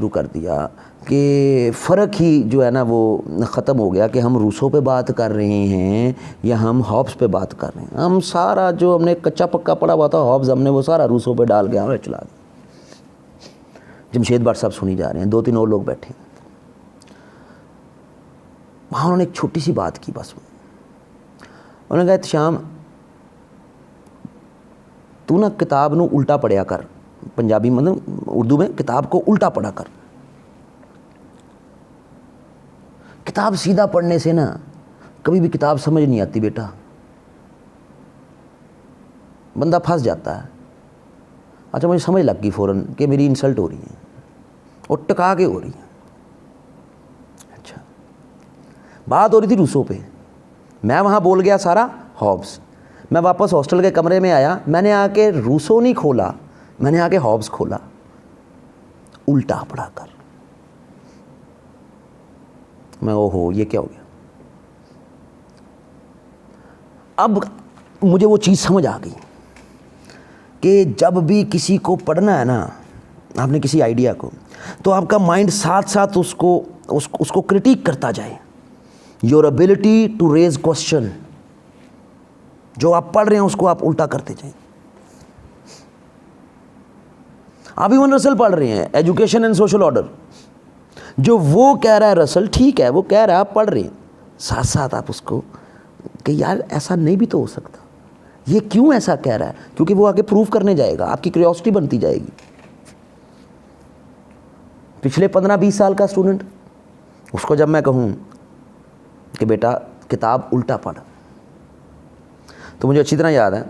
कर दिया कि फ़र्क ही जो है ना वो ख़त्म हो गया कि हम रूसों पे बात कर रहे हैं या हम हॉब्स पे बात कर रहे हैं। हम सारा जो हमने कच्चा पक्का पढ़ा हुआ था हॉब्स, हमने वो सारा रूसों पे डाल के हमें चला दिया। जमशेद भट्ट साहब सुनी जा रहे हैं, 2-3 और लोग बैठे। वहाँ उन्होंने एक छोटी सी बात की, बस उन्होंने कहा एहतशाम तू ना किताब नू उल्टा पढ़िया कर, पंजाबी मतलब उर्दू में किताब को उल्टा पढ़ा कर। किताब सीधा पढ़ने से ना कभी भी किताब समझ नहीं आती बेटा, बंदा फंस जाता है। अच्छा मुझे समझ लग गई फ़ौरन कि मेरी इंसल्ट हो रही है और टका के हो रही है। अच्छा बात हो रही थी रूसों पे, मैं वहाँ बोल गया सारा हॉब्स, मैं वापस हॉस्टल के कमरे में आया, मैंने आके रूसो नहीं खोला, मैंने आके हॉब्स खोला, उल्टा पढ़ाकर। मैं ओहो ये क्या हो गया। अब मुझे वो चीज़ समझ आ गई कि जब भी किसी को पढ़ना है ना, आपने किसी आइडिया को, तो आपका माइंड साथ साथ उसको क्रिटिक करता जाए। Your ability to raise question, जो आप पढ़ रहे हैं उसको आप उल्टा करते जाएं। आप इवन रसल पढ़ रहे हैं, एजुकेशन एंड सोशल ऑर्डर, जो वो कह रहा है रसल, ठीक है वो कह रहा है, आप पढ़ रहे हैं, साथ साथ आप उसको कि यार ऐसा नहीं भी तो हो सकता, ये क्यों ऐसा कह रहा है, क्योंकि वो आगे प्रूव करने जाएगा, आपकी क्यूरियोसिटी बनती जाएगी। पिछले 15-20 साल का स्टूडेंट, उसको जब मैं कहूँ कि बेटा किताब उल्टा पढ़, तो मुझे अच्छी तरह याद है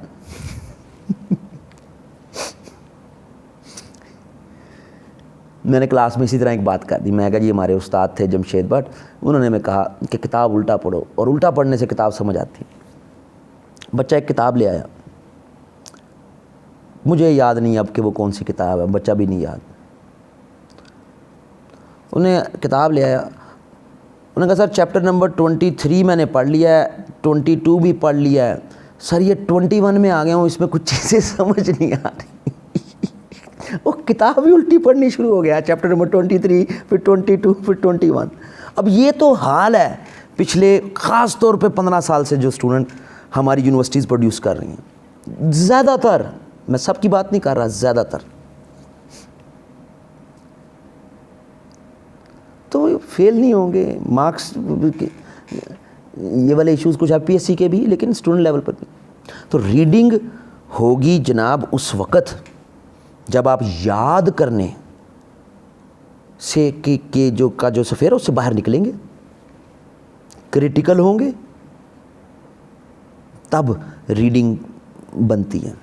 मैंने क्लास में इसी तरह एक बात कर दी। मैं कहा जी हमारे उस्ताद थे जमशेद भट्ट, उन्होंने मैं कहा कि किताब उल्टा पढ़ो, और उल्टा पढ़ने से किताब समझ आती। बच्चा एक किताब ले आया, मुझे याद नहीं अब कि वो कौन सी किताब है, बच्चा भी नहीं याद। उन्हें किताब ले आया, उन्होंने कहा सर चैप्टर नंबर 23 मैंने पढ़ लिया है, 22 भी पढ़ लिया है सर, ये 21 में आ गया हूँ, इसमें कुछ चीज़ें समझ नहीं आ रही वो किताब भी उल्टी पढ़नी शुरू हो गया, चैप्टर नंबर 23, फिर 22, फिर 21। अब ये तो हाल है पिछले ख़ास तौर पे 15 साल से जो स्टूडेंट हमारी यूनिवर्सिटीज़ प्रोड्यूस कर रही हैं, ज़्यादातर, मैं सबकी बात नहीं कर रहा, ज़्यादातर तो फेल नहीं होंगे, मार्क्स ये वाले इश्यूज़ कुछ पीएससी के भी, लेकिन स्टूडेंट लेवल पर भी। तो रीडिंग होगी जनाब उस वक़्त जब आप याद करने से के जो सफ़ेरा उससे बाहर निकलेंगे, क्रिटिकल होंगे, तब रीडिंग बनती है।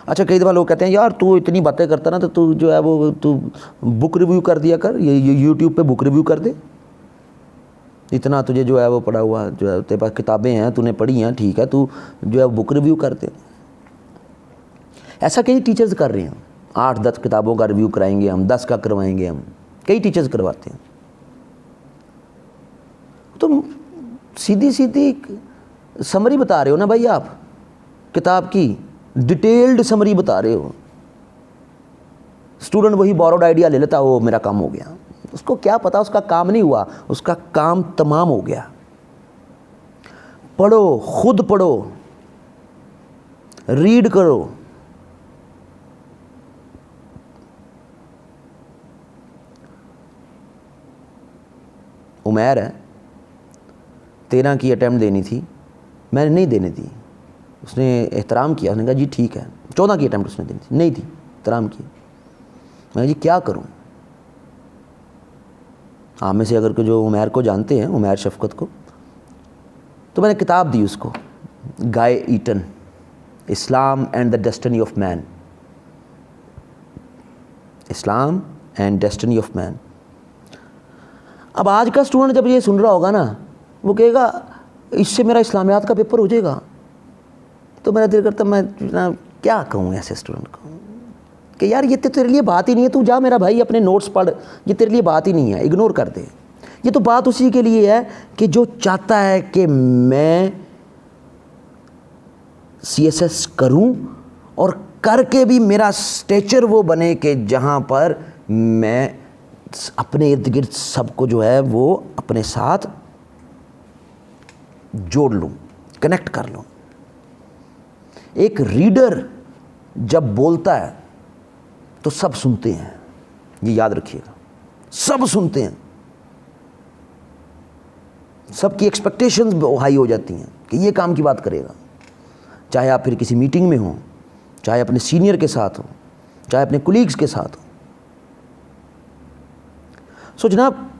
अच्छा कई दफ़ा लोग कहते हैं यार तू इतनी बातें करता ना, तो तू जो है वो तू बुक रिव्यू कर दिया कर, ये यूट्यूब पे बुक रिव्यू कर दे, इतना तुझे जो है वो पढ़ा हुआ, जो है तेरे पास किताबें हैं, तूने पढ़ी हैं, ठीक है, तू जो है बुक रिव्यू कर दे। ऐसा कई टीचर्स कर रहे हैं, 8-10 किताबों का रिव्यू कराएंगे हम, 10 का करवाएंगे हम, कई टीचर्स करवाते हैं। तो सीधी सीधी समरी बता रहे हो ना भाई, आप किताब की डिटेल्ड समरी बता रहे हो, स्टूडेंट वही बोरोड आइडिया ले लेता, वो मेरा काम हो गया। उसको क्या पता, उसका काम नहीं हुआ, उसका काम तमाम हो गया। पढ़ो, खुद पढ़ो, रीड करो। उमैर है, 13 की अटैम्प्ट देनी थी, मैंने नहीं देने दी, उसने एहतराम किया, उसने कहा जी ठीक है। 14 की अटैम्प्ट उसने देनी थी, नहीं दी, एहतराम किया। मैं जी क्या करूं। आप में से अगर जो उमैर को जानते हैं, उमैर शफकत को, तो मैंने किताब दी उसको, Guy Eaton, Islam and the destiny of man, Islam and destiny of man. अब आज का स्टूडेंट जब ये सुन रहा होगा ना, वो कहेगा इससे मेरा इस्लामियात का पेपर हो जाएगा। तो मेरा दिल करता मैं क्या कहूँ ऐसे स्टूडेंट को कि यार ये तो तेरे लिए बात ही नहीं है, तू जा मेरा भाई अपने नोट्स पढ़, ये तेरे लिए बात ही नहीं है, इग्नोर कर दे। ये तो बात उसी के लिए है कि जो चाहता है कि मैं CSS करूं और करके भी मेरा स्टेचर वो बने कि जहां पर मैं अपने इर्द गिर्द सबको जो है वो अपने साथ जोड़ लूं, कनेक्ट कर लूं। एक रीडर जब बोलता है तो सब सुनते हैं, ये याद रखिएगा, सब सुनते हैं, सबकी एक्सपेक्टेशंस हाई हो जाती हैं कि ये काम की बात करेगा। चाहे आप फिर किसी मीटिंग में हो, चाहे अपने सीनियर के साथ हो, चाहे अपने कुलीग्स के साथ हो। सो जनाब,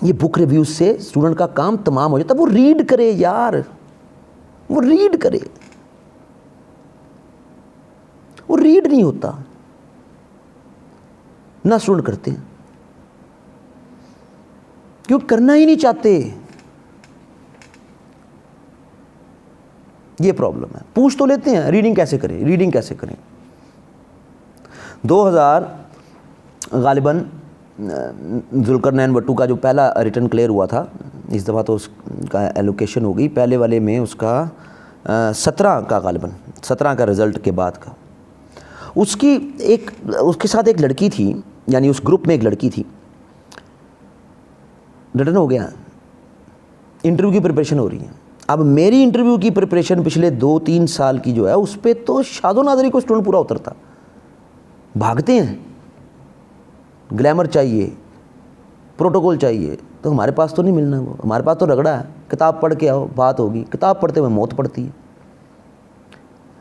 ये बुक रिव्यूज से स्टूडेंट का काम तमाम हो जाता है। वो रीड करे यार, वो रीड करे, वो रीड नहीं होता ना, स्टूडेंट करते हैं क्यों, करना ही नहीं चाहते। ये प्रॉब्लम है। पूछ तो लेते हैं रीडिंग कैसे करें, रीडिंग कैसे करें। 2000 गालिबन जुल्करनैन भट्टू का जो पहला रिटर्न क्लियर हुआ था, इस दफ़ा तो उसका एलोकेशन हो गई, पहले वाले में उसका 17 का गालिबन 17 का रिज़ल्ट के बाद का, उसके साथ एक लड़की थी, यानी उस ग्रुप में एक लड़की थी, रिटर्न हो गया, इंटरव्यू की प्रिपरेशन हो रही है। अब मेरी इंटरव्यू की प्रिपरेशन पिछले 2-3 साल की जो है, उस पर तो शादो नादरी को स्टूडेंट पूरा उतरता, भागते हैं, ग्लैमर चाहिए, प्रोटोकॉल चाहिए, तो हमारे पास तो नहीं मिलना वो, हमारे पास तो रगड़ा है, किताब पढ़ के आओ, बात होगी, किताब पढ़ते हुए मौत पड़ती है।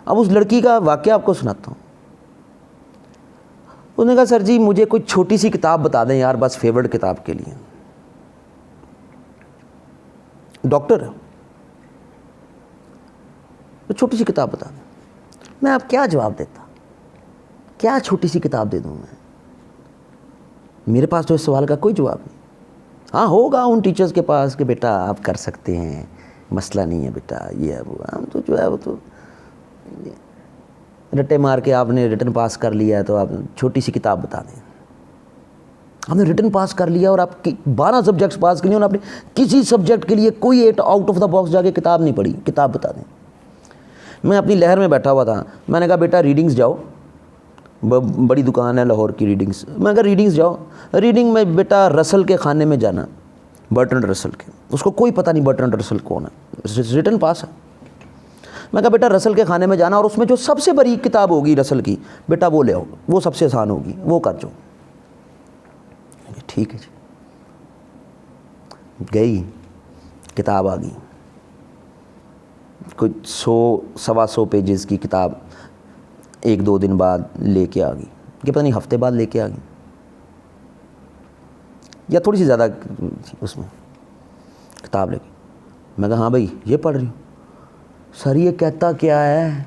अब उस लड़की का वाकया आपको सुनाता हूँ। उसने कहा सर जी मुझे कोई छोटी सी किताब बता दें यार, बस फेवरेट किताब के लिए। डॉक्टर तो छोटी सी किताब बता दें। मैं अब क्या जवाब देता, क्या छोटी सी किताब दे दूं मैं? मेरे पास तो इस सवाल का कोई जवाब नहीं। हाँ होगा उन टीचर्स के पास कि बेटा आप कर सकते हैं, मसला नहीं है बेटा, ये है वो। हम तो जो है वो तो रट्टे मार के आपने रिटर्न पास कर लिया है, तो आप छोटी सी किताब बता दें। आपने रिटर्न पास कर लिया और आप 12 सब्जेक्ट्स पास कर लिए और आपने किसी सब्जेक्ट के लिए कोई एक आउट ऑफ द बॉक्स जाके किताब नहीं पढ़ी, किताब बता दें। मैं अपनी लहर में बैठा हुआ था, मैंने कहा बेटा रीडिंग्स जाओ, बड़ी दुकान है लाहौर की रीडिंग्स, मैं कहा रीडिंग्स जाओ, रीडिंग में बेटा रसल के खाने में जाना, बर्ट्रैंड रसल के, उसको कोई पता नहीं बर्ट्रैंड रसल कौन है, रिटर्न पास है। मैं कहा बेटा रसल के खाने में जाना और उसमें जो सबसे बड़ी किताब होगी रसल की, बेटा वो ले आओ, वो सबसे आसान होगी, वो कर जो। ठीक है जी, गई, किताब आ गई, कुछ 100-125 पेजेस की किताब 1-2 दिन बाद लेके आ गई, कि पता नहीं हफ्ते बाद लेके आ गई या थोड़ी सी ज़्यादा उसमें किताब लेके। मैं कहा हाँ भाई ये पढ़ रही हूँ। सर ये कहता क्या है,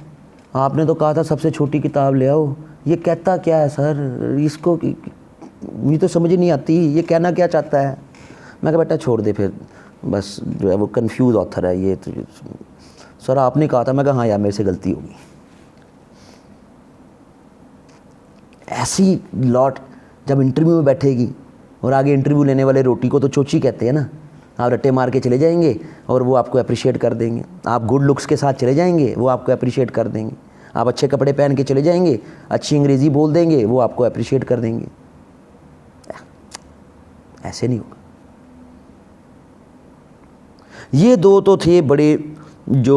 आपने तो कहा था सबसे छोटी किताब ले आओ, ये कहता क्या है सर, इसको ये तो समझ ही नहीं आती, ये कहना क्या चाहता है। मैं कहा बेटा छोड़ दे फिर, बस जो है वो कंफ्यूज ऑथर है ये तो। सर आपने कहा था। मैं कहा हाँ यार मेरे से गलती होगी। ऐसी लॉट जब इंटरव्यू में बैठेगी और आगे इंटरव्यू लेने वाले रोटी को तो चोची कहते हैं ना, आप रट्टे मार के चले जाएंगे और वो आपको अप्रिशिएट कर देंगे। आप गुड लुक्स के साथ चले जाएंगे, वो आपको अप्रिशिएट कर देंगे। आप अच्छे कपड़े पहन के चले जाएंगे, अच्छी अंग्रेज़ी बोल देंगे, वो आपको अप्रिशिएट कर देंगे। ऐसे नहीं होगा। ये दो तो थे बड़े जो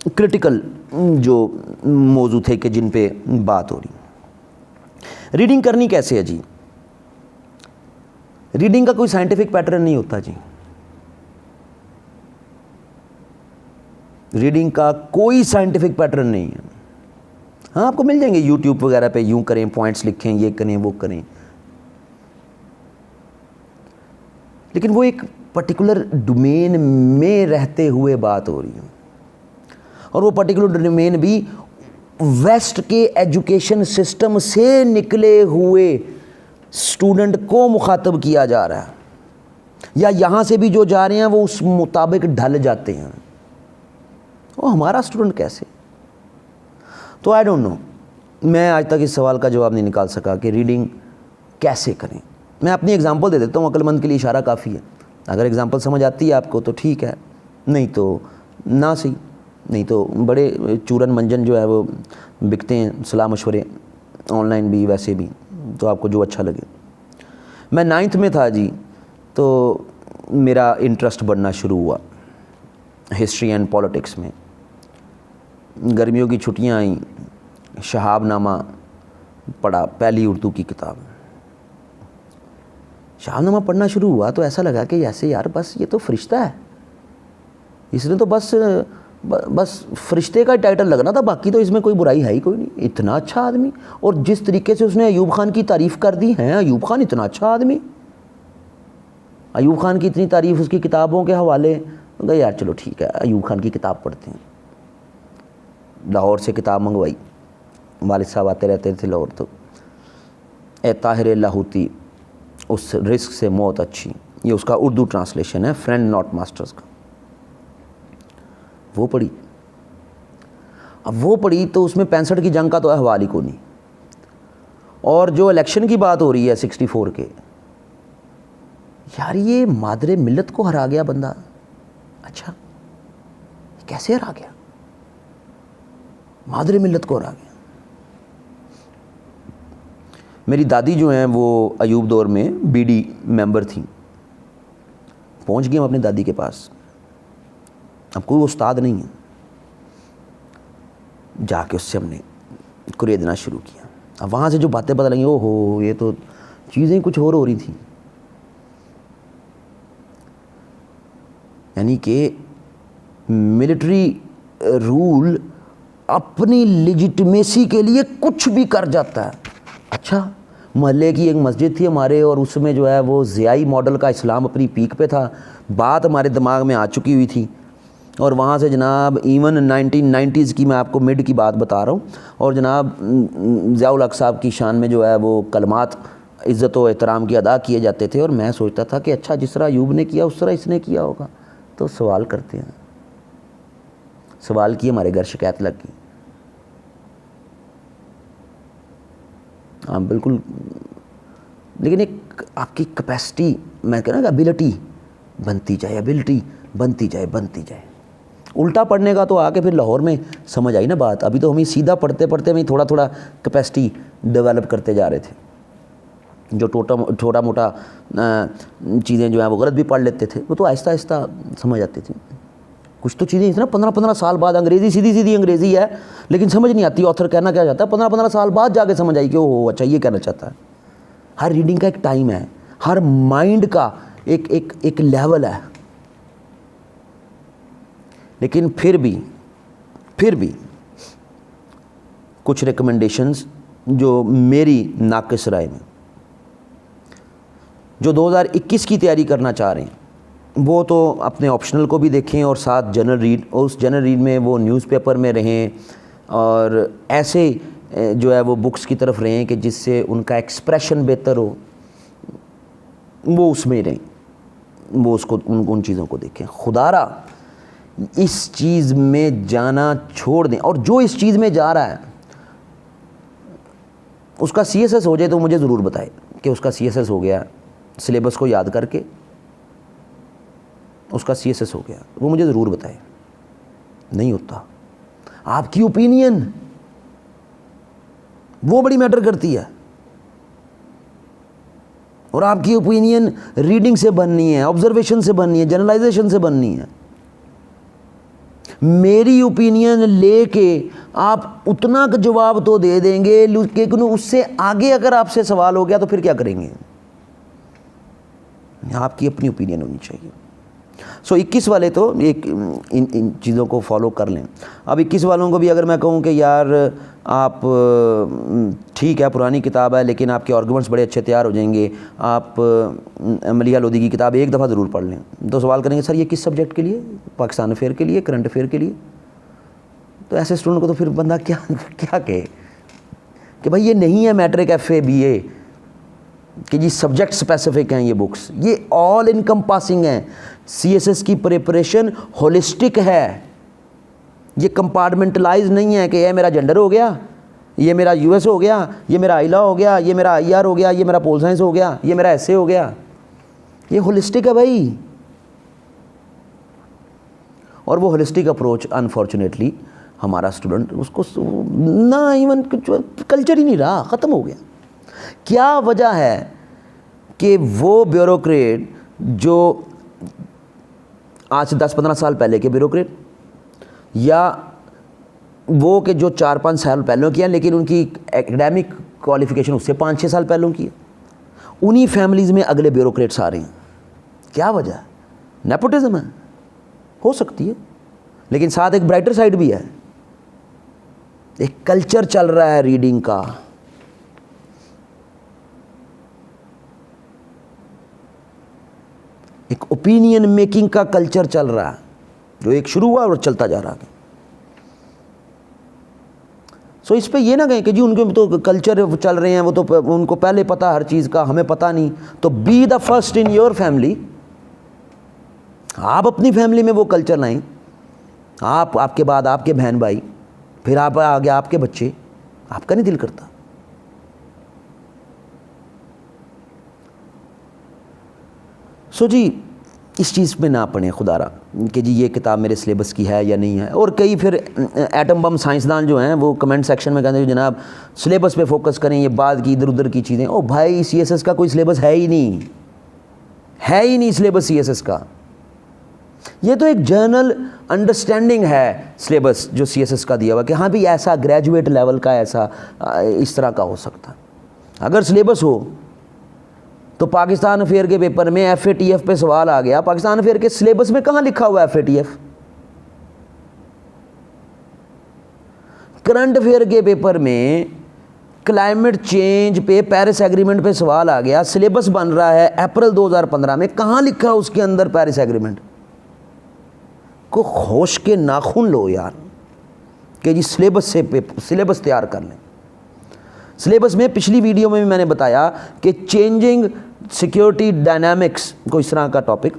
क्रिटिकल जो मौजू थे कि जिन पे बात हो रही। रीडिंग करनी कैसे है जी? रीडिंग का कोई साइंटिफिक पैटर्न नहीं होता जी। रीडिंग का कोई साइंटिफिक पैटर्न नहीं है। हाँ आपको मिल जाएंगे यूट्यूब वगैरह पे, यूं करें, पॉइंट्स लिखें, ये करें, वो करें, लेकिन वो एक पर्टिकुलर डोमेन में रहते हुए बात हो रही है, और वो पर्टिकुलर डोमेन भी वेस्ट के एजुकेशन सिस्टम से निकले हुए स्टूडेंट को मुखातब किया जा रहा है, या यहाँ से भी जो जा रहे हैं वो उस मुताबिक ढल जाते हैं। वो हमारा स्टूडेंट कैसे? तो आई डोंट नो, मैं आज तक इस सवाल का जवाब नहीं निकाल सका कि रीडिंग कैसे करें। मैं अपनी एग्जांपल दे देता हूँ, अक्लमंद के लिए इशारा काफ़ी है। अगर एग्जांपल समझ आती है आपको तो ठीक है, नहीं तो ना सही। नहीं तो बड़े चूरन मंजन जो है वो बिकते हैं, सलाह मशवरे ऑनलाइन भी वैसे भी, तो आपको जो अच्छा लगे। मैं 9th में था जी, तो मेरा इंटरेस्ट बढ़ना शुरू हुआ हिस्ट्री एंड पॉलिटिक्स में। गर्मियों की छुट्टियां आई, शहाबनामा पढ़ा, पहली उर्दू की किताब। शहाबनामा पढ़ना शुरू हुआ तो ऐसा लगा कि ऐसे यार बस ये तो फरिश्ता है, इसने तो बस फरिश्ते का टाइटल लगना था, बाकी तो इसमें कोई बुराई है ही कोई नहीं। इतना अच्छा आदमी, और जिस तरीके से उसने अयूब खान की तारीफ़ कर दी है, अयूब खान इतना अच्छा आदमी, अयूब खान की इतनी तारीफ़ उसकी किताबों के हवाले। तो यार चलो ठीक है, अयूब खान की किताब पढ़ते हैं। लाहौर से किताब मंगवाई, वालिद साहब आते रहते थे लाहौर, तो ए ताहिर लाहौती, उस रिस्क से मौत अच्छी, ये उसका उर्दू ट्रांसलेशन है, फ्रेंड नॉट मास्टर्स का। वो पढ़ी, अब वो पढ़ी तो उसमें 65 की जंग का तो अहवाल ही को नहीं। और जो इलेक्शन की बात हो रही है 64 के, यार ये मादरे मिल्लत को हरा गया बंदा। अच्छा, कैसे हरा गया? मादरे मिल्लत को हरा गया। मेरी दादी जो हैं वो अयूब दौर में बीडी मेंबर थी। पहुंच गए हम अपनी दादी के पास, अब कोई उस्ताद नहीं है, जाके उससे हमने कुरेदना शुरू किया। अब वहाँ से जो बातें पता लगी, ओहो ये तो चीज़ें कुछ और हो रही थी। यानी कि मिलिट्री रूल अपनी लेजिटिमेसी के लिए कुछ भी कर जाता है। अच्छा, मोहल्ले की एक मस्जिद थी हमारे, और उसमें जो है वो ज़ियाई मॉडल का इस्लाम अपनी पीक पे था। बात हमारे दिमाग में आ चुकी हुई थी, और वहाँ से जनाब इवन 1990s की, मैं आपको मिड की बात बता रहा हूँ, और जनाब ज़ियाउल हक साहब की शान में जो है वो कलमात इज़्ज़त व एहतराम की अदा किए जाते थे। और मैं सोचता था कि अच्छा, जिस तरह अयूब ने किया उस तरह इसने किया होगा। तो सवाल करते हैं, सवाल किए, हमारे घर शिकायत लग गई। हाँ बिल्कुल, लेकिन एक आपकी कैपेसिटी, मैं कह रहा हूँ एबिलिटी बनती जाए, एबिलिटी बनती जाए, बनती जाए। उल्टा पढ़ने का तो आके फिर लाहौर में समझ आई ना बात। अभी तो हम ही सीधा पढ़ते पढ़ते में थोड़ा थोड़ा कैपेसिटी डेवलप करते जा रहे थे। जो छोटा मोटा चीज़ें जो हैं वो गलत भी पढ़ लेते थे, वो तो आहिस्ता आहिस्ता समझ आती थी। कुछ तो चीज़ें इतना 15-15 साल बाद, अंग्रेज़ी सीधी सीधी अंग्रेज़ी है लेकिन समझ नहीं आती ऑथर कहना क्या चाहता है। 15-15 साल बाद जाके समझ आई कि ओह अच्छा ये कहना चाहता है। हर रीडिंग का एक टाइम है, हर माइंड का एक लेवल है। लेकिन फिर भी कुछ रिकमेंडेशंस जो मेरी नाक़िस राय में, जो 2021 की तैयारी करना चाह रहे हैं, वो तो अपने ऑप्शनल को भी देखें और साथ जनरल रीड, और उस जनरल रीड में वो न्यूज़पेपर में रहें और ऐसे जो है वो बुक्स की तरफ रहें कि जिससे उनका एक्सप्रेशन बेहतर हो, वो उसमें रहें, वो उसको उन चीज़ों को देखें। खुदारा इस चीज़ में जाना छोड़ दें, और जो इस चीज़ में जा रहा है उसका CSS हो जाए तो मुझे ज़रूर बताए कि उसका CSS हो गया, सिलेबस को याद करके उसका CSS हो गया, वो मुझे ज़रूर बताए। नहीं होता, आपकी ओपिनियन वो बड़ी मैटर करती है, और आपकी ओपिनियन रीडिंग से बननी है, ऑब्जर्वेशन से बननी है, जनरलाइजेशन से बननी है। मेरी ओपिनियन लेके आप उतना का जवाब तो दे देंगे, लेकिन उससे आगे अगर आपसे सवाल हो गया तो फिर क्या करेंगे? आपकी अपनी ओपिनियन होनी चाहिए। 21 वाले तो एक इन चीज़ों को फॉलो कर लें। अब 21 वालों को भी अगर मैं कहूँ कि यार आप ठीक है पुरानी किताब है लेकिन आपके आर्गुमेंट्स बड़े अच्छे तैयार हो जाएंगे, आप मलिहा लोधी की किताब एक दफ़ा ज़रूर पढ़ लें, तो सवाल करेंगे सर ये किस सब्जेक्ट के लिए? पाकिस्तान अफेयर के लिए, करंट अफेयर के लिए? तो ऐसे स्टूडेंट को तो फिर बंदा क्या कहे कि भाई ये नहीं है मैट्रिक FA BA कि जी सब्जेक्ट स्पेसिफिक हैं ये बुक्स, ये ऑल इनकम्पासिंग हैं। CSS की प्रिपरेशन होलिस्टिक है, ये कंपार्टमेंटलाइज नहीं है कि ये मेरा जेंडर हो गया, ये मेरा US हो गया, ये मेरा आइला हो गया, ये मेरा IR हो गया, ये मेरा पोल साइंस हो गया, ये मेरा SA हो गया। ये होलिस्टिक है भाई। और वो होलिस्टिक अप्रोच अनफॉर्चुनेटली हमारा स्टूडेंट उसको ना, इवन कल्चर ही नहीं रहा, ख़त्म हो गया। क्या वजह है कि वो ब्यूरोक्रेट जो आज से 10-15 साल पहले के ब्यूरोक्रेट, या वो के जो 4-5 साल पहले किया लेकिन उनकी एकेडमिक क्वालिफिकेशन उससे 5-6 साल पहले की है, उन्हीं फैमिलीज़ में अगले ब्यूरोक्रेट्स आ रहे हैं। क्या वजह है? नेपोटिज्म है, हो सकती है, लेकिन साथ एक ब्राइटर साइड भी है। एक कल्चर चल रहा है रीडिंग का, एक ओपिनियन मेकिंग का कल्चर चल रहा है, जो एक शुरू हुआ और चलता जा रहा है। सो इस पे ये ना कहें कि जी उनके तो कल्चर चल रहे हैं, वो तो उनको पहले पता हर चीज़ का, हमें पता नहीं। तो be the first in your family. आप अपनी फैमिली में वो कल्चर लाएं, आप, आपके बाद आपके बहन भाई, फिर आप आ गया आपके बच्चे, आपका नहीं दिल करता। सो जी इस चीज़ में ना पढ़ें खुदारा कि जी ये किताब मेरे सिलेबस की है या नहीं है। और कई फिर एटम बम साइंसदान जो हैं वो कमेंट सेक्शन में कहते हैं जनाब सिलेबस पे फोकस करें, ये बाद की इधर उधर की चीज़ें। ओ भाई सीएसएस का कोई सिलेबस है ही नहीं, है ही नहीं सिलेबस सीएसएस का। ये तो एक जर्नल अंडरस्टैंडिंग है सिलेबस जो सीएसएस का दिया हुआ कि हाँ भी ऐसा ग्रेजुएट लेवल का ऐसा इस तरह का हो सकता है। अगर सिलेबस हो तो पाकिस्तान अफेयर के पेपर में FATF पे सवाल आ गया, पाकिस्तान अफेयर के सिलेबस में कहाँ लिखा हुआ है FATF? करंट अफेयर के पेपर में क्लाइमेट चेंज पे पेरिस एग्रीमेंट पे सवाल आ गया, सिलेबस बन रहा है अप्रैल 2015 में, कहाँ लिखा है उसके अंदर पेरिस एग्रीमेंट? को होश के नाखून लो यार कि जी सिलेबस तैयार कर लें। सिलेबस में पिछली वीडियो में भी मैंने बताया कि चेंजिंग सिक्योरिटी डायनामिक्स को इस तरह का टॉपिक,